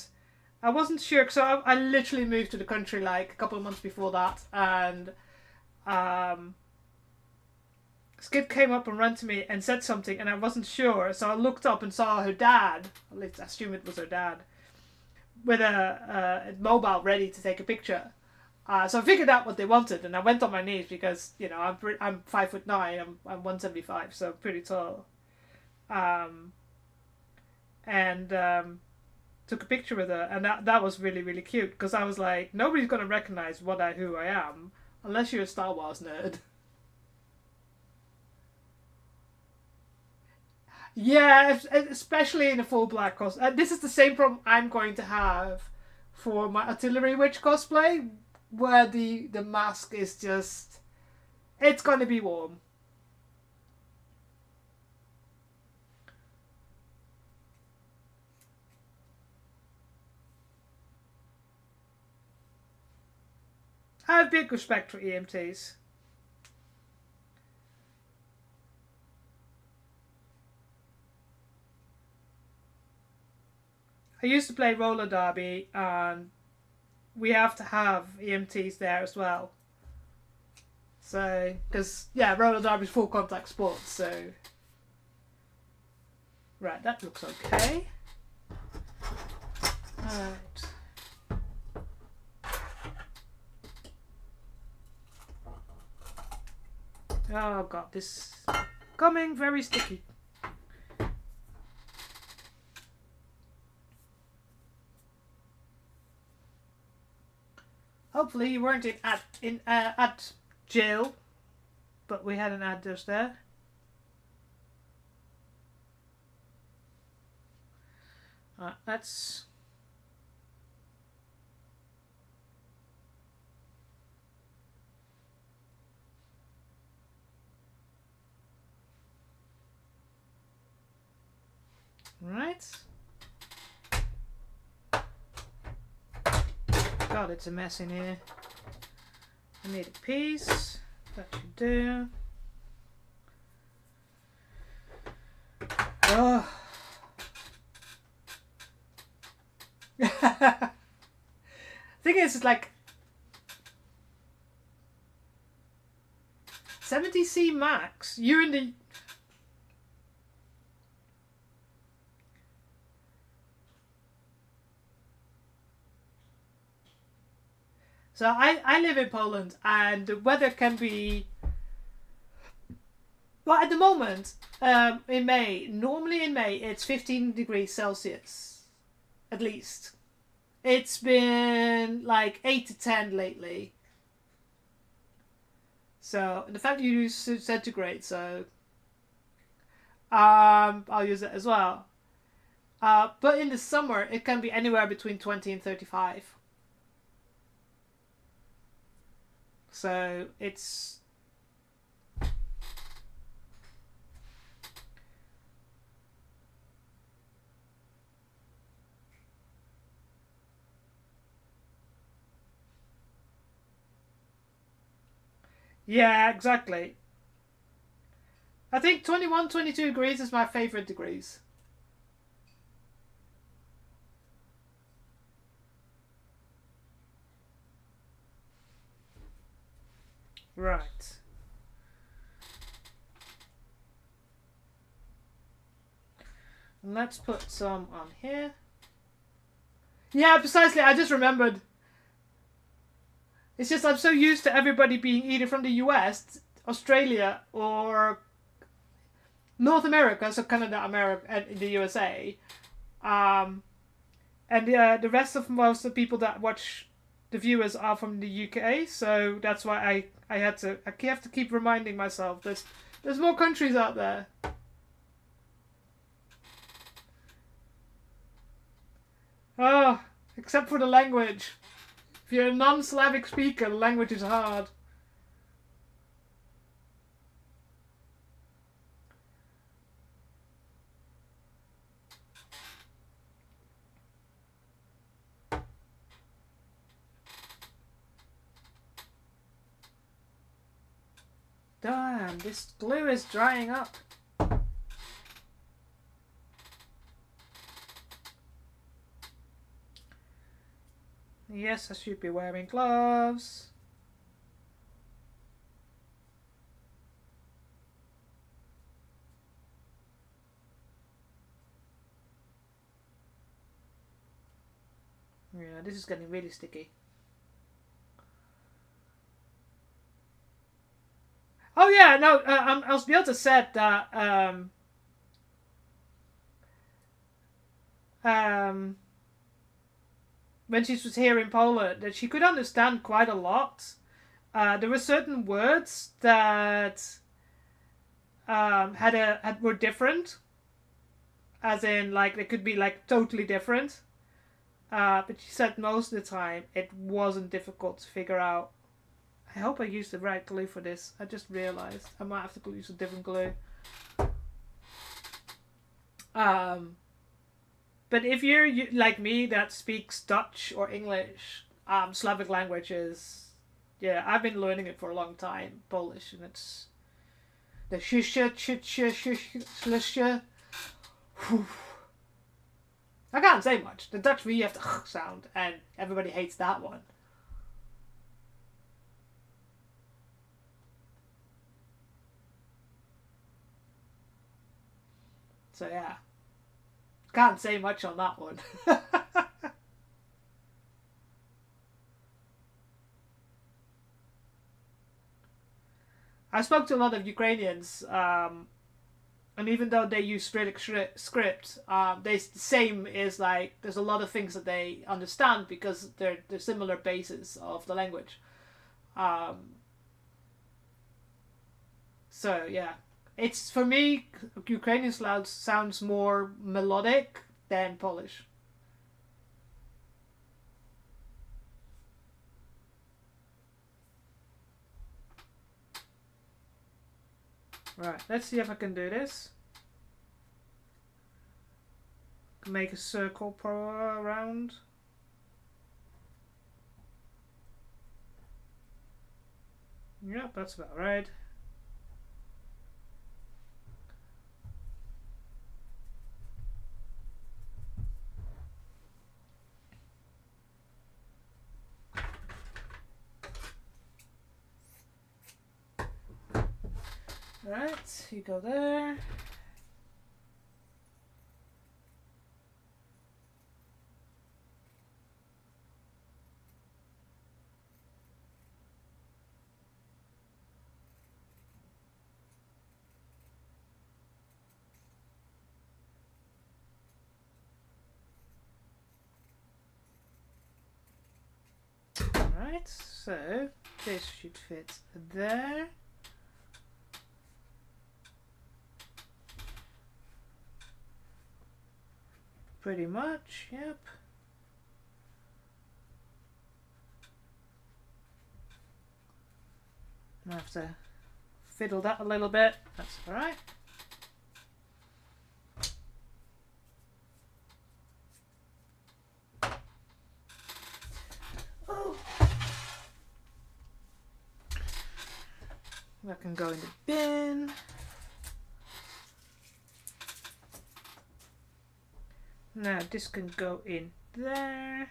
I wasn't sure, so I literally moved to the country like a couple of months before that, and this kid came up and ran to me and said something, and I wasn't sure, so I looked up and saw her dad. At least I assume it was her dad, with a mobile ready to take a picture. So I figured out what they wanted, and I went on my knees because I'm 5'9", I'm 175, so pretty tall. And took a picture with her, and that was really, really cute, because I was like, nobody's gonna recognize who I am unless you're a Star Wars nerd. Yeah, especially in a full black cosplay. This is the same problem I'm going to have for my artillery witch cosplay, where the mask is just, it's gonna be warm. I have big respect for EMTs. I used to play roller derby, and we have to have EMTs there as well. So, because, yeah, roller derby is full contact sports, so. Right, that looks okay. Alright. Oh god, this is coming very sticky. Hopefully you weren't at jail, but we had an ad just there. Let's. Right. God, it's a mess in here. I need a piece. That should do. Oh. Thing is, it's like 70C max. You're in the. So I live in Poland, and the weather can be. Well, at the moment, in May, normally in May, it's 15 degrees Celsius, at least. It's been like 8 to 10 lately. So, the fact you use centigrade, so I'll use it as well. But in the summer, it can be anywhere between 20 and 35. So, it's. Yeah, exactly. I think 21, 22 degrees is my favorite degrees. Right. And let's put some on here. Yeah, precisely. I just remembered. It's just I'm so used to everybody being either from the US, Australia, or North America, so Canada, America, and the USA. And the rest of most of the people that watch the viewers are from the UK, so that's why I have to keep reminding myself there's more countries out there. Oh, except for the language. If you're a non-Slavic speaker, the language is hard. Damn, this glue is drying up. Yes, I should be wearing gloves. Yeah, this is getting really sticky. Oh yeah, no, Elzbieta said that when she was here in Poland, that she could understand quite a lot. There were certain words that were different, as in like they could be like totally different. But she said most of the time it wasn't difficult to figure out. I hope I used the right glue for this. I just realized I might have to use a different glue. But if you're like me that speaks Dutch or English, Slavic languages, yeah, I've been learning it for a long time, Polish, and it's the shisha. I can't say much. The Dutch really have the sound, and everybody hates that one. So yeah, can't say much on that one. I spoke to a lot of Ukrainians, and even though they use Cyrillic script, they the same is like there's a lot of things that they understand because they're similar bases of the language. So yeah, it's for me Ukrainian sounds more melodic than Polish. Right, let's see if I can do this. Make a circle around. Yep, that's about right. Right, you go there. Right, so this should fit there. Pretty much, yep. I have to fiddle that a little bit. That's alright. Oh. That can go in the bin. Now this can go in there.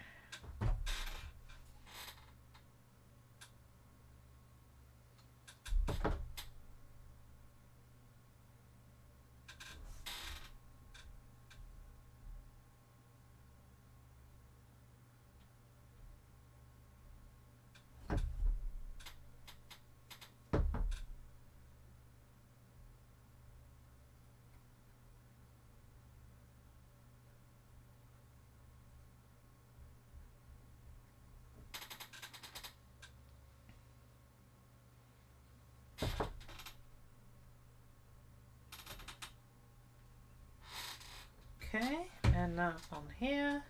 Okay, and now on here.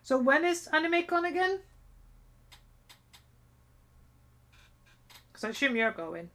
So when is AnimeCon again? Because I assume you're going.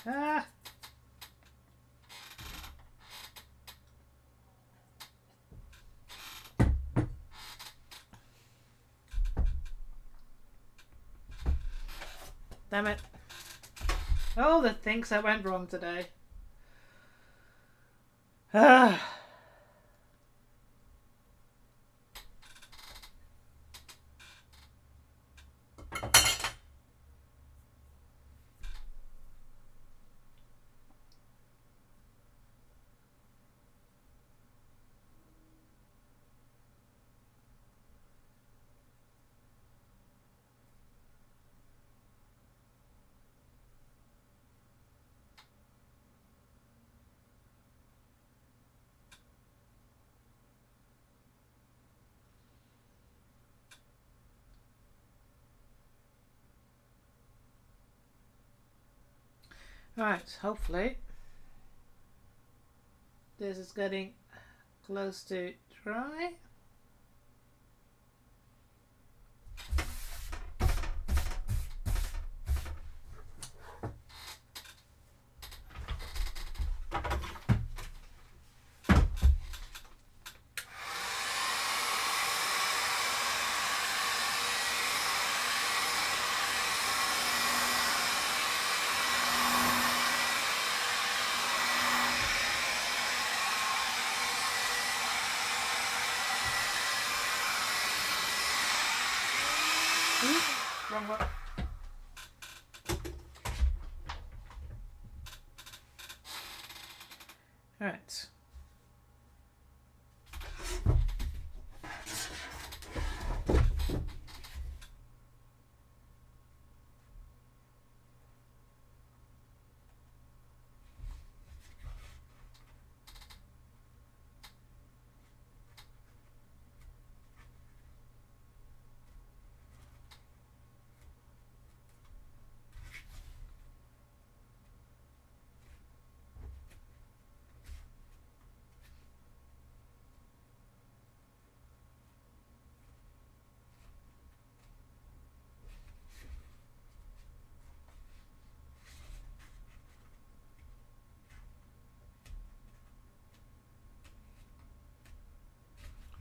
Ah! Damn it. All the things that went wrong today. Ah! Right, hopefully this is getting close to dry. Wrong one. Right.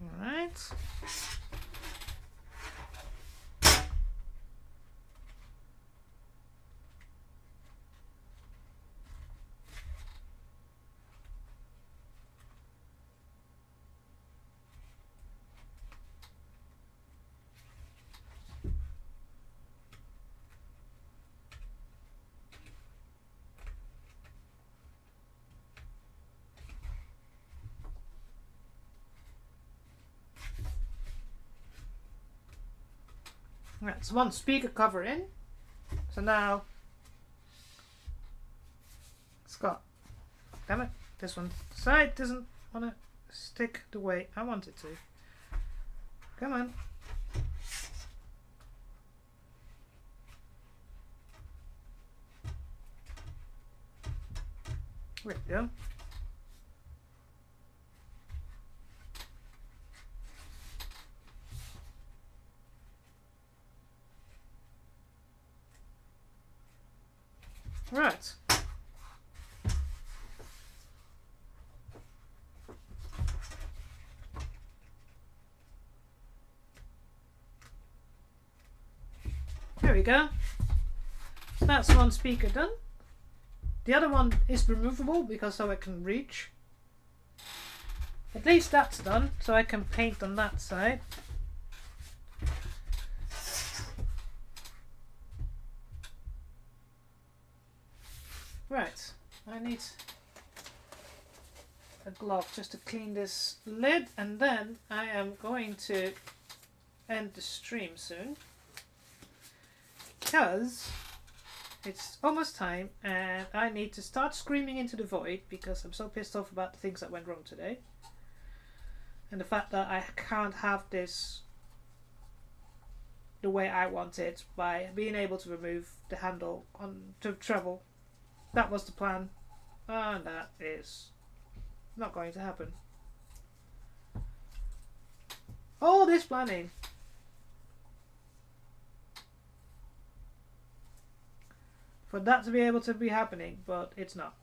All right. Right, so one speaker cover in. So now it's got, damn it, this one side doesn't want to stick the way I want it to. Come on. There we go. Right. There we go. So that's one speaker done. The other one is removable because so I can reach. At least that's done, so I can paint on that side. Right, I need a glove just to clean this lid, and then I am going to end the stream soon because it's almost time and I need to start screaming into the void because I'm so pissed off about the things that went wrong today and the fact that I can't have this the way I want it by being able to remove the handle on to travel. That was the plan, and that is not going to happen. All this planning. for that to be able to be happening, but it's not.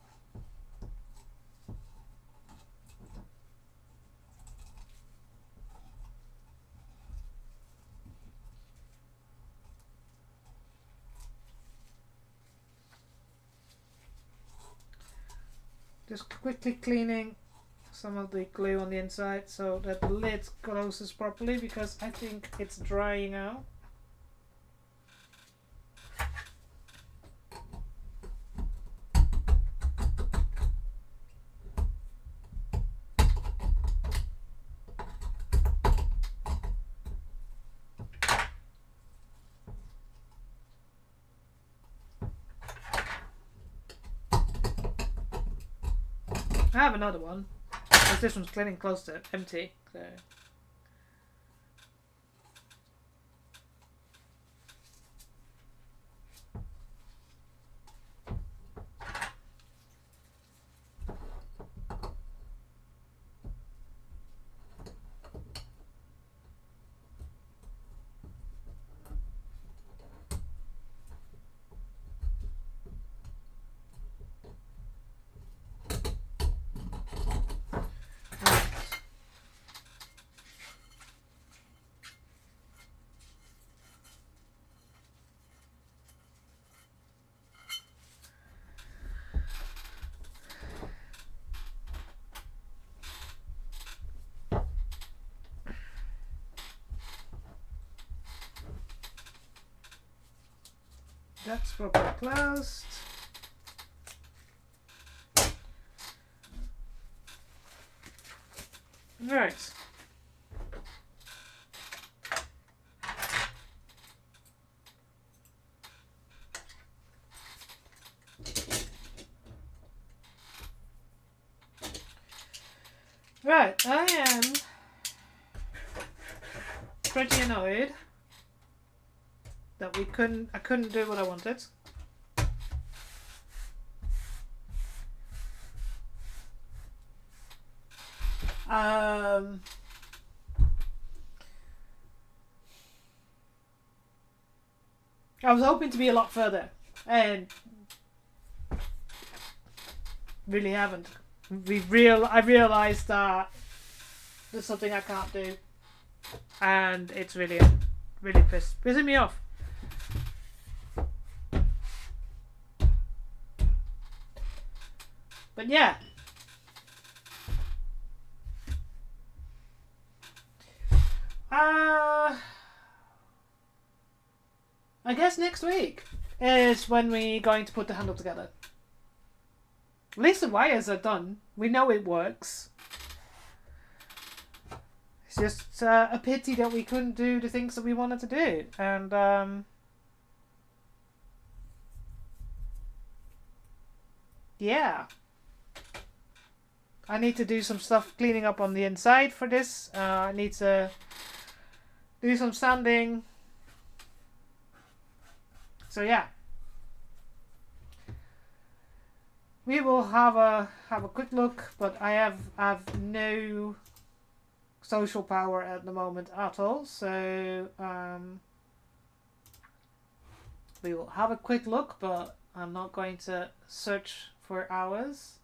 Just quickly cleaning some of the glue on the inside so that the lid closes properly, because I think it's drying out. I have another one, because this one's cleaning close to empty, so. That's properly closed. Right. Right, I am pretty annoyed that I couldn't do what I wanted. I was hoping to be a lot further, and really haven't. I realised that there's something I can't do, and it's really pissing me off. But yeah. I guess next week is when we're going to put the handle together. At least the wires are done. We know it works. It's just a pity that we couldn't do the things that we wanted to do. And yeah. I need to do some stuff cleaning up on the inside for this. I need to do some sanding. So yeah. We will have a quick look, but I have no social power at the moment at all. So we will have a quick look, but I'm not going to search for hours.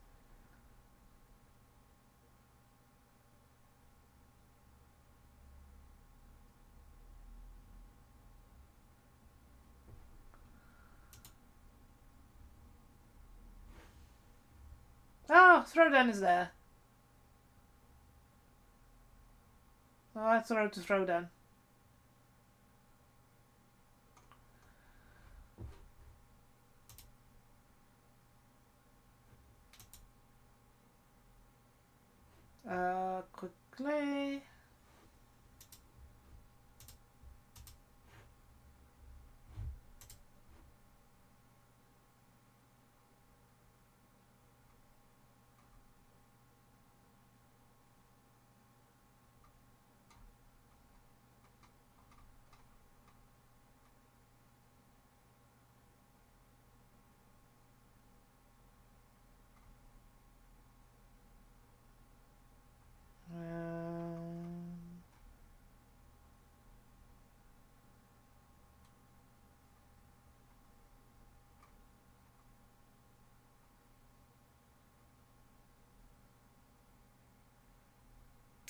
Oh, throwdown is there. Oh, let's throw to throwdown. Quickly.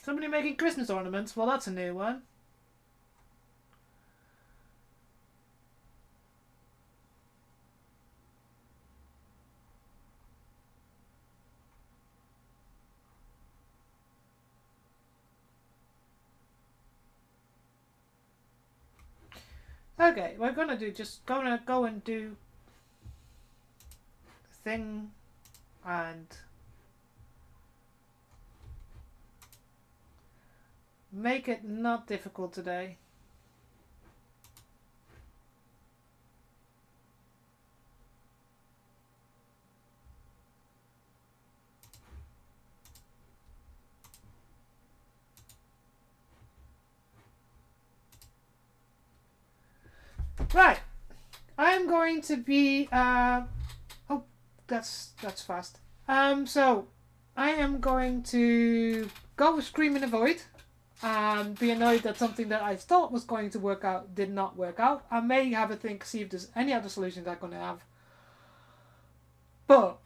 Somebody making Christmas ornaments? Well, that's a new one. Okay, we're gonna go and do the thing and make it not difficult today. Right, I'm going to be oh, that's fast. So I am going to go scream in the void. Be annoyed that something that I thought was going to work out did not work out. I may have a think, see if there's any other solutions I'm going to have. But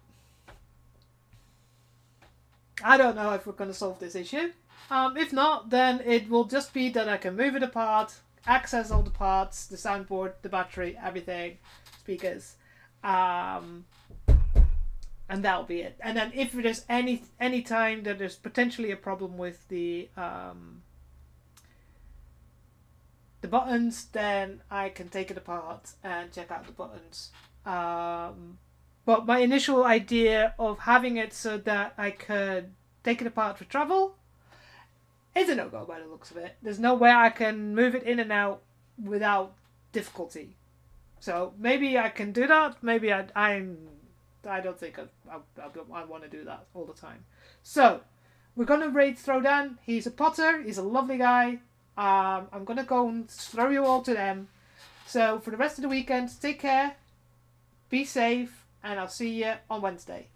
I don't know if we're going to solve this issue. If not, then it will just be that I can move it apart, access all the parts, the soundboard, the battery, everything, speakers, and that'll be it. And then if there's any time that there's potentially a problem with the buttons, then I can take it apart and check out the buttons. But my initial idea of having it so that I could take it apart for travel is a no-go by the looks of it. There's no way I can move it in and out without difficulty. So maybe I can do that. Maybe I don't think I want to do that all the time. So we're going to raid Throwdown. He's a potter. He's a lovely guy. I'm going to go and throw you all to them. So for the rest of the weekend, take care, be safe, and I'll see you on Wednesday.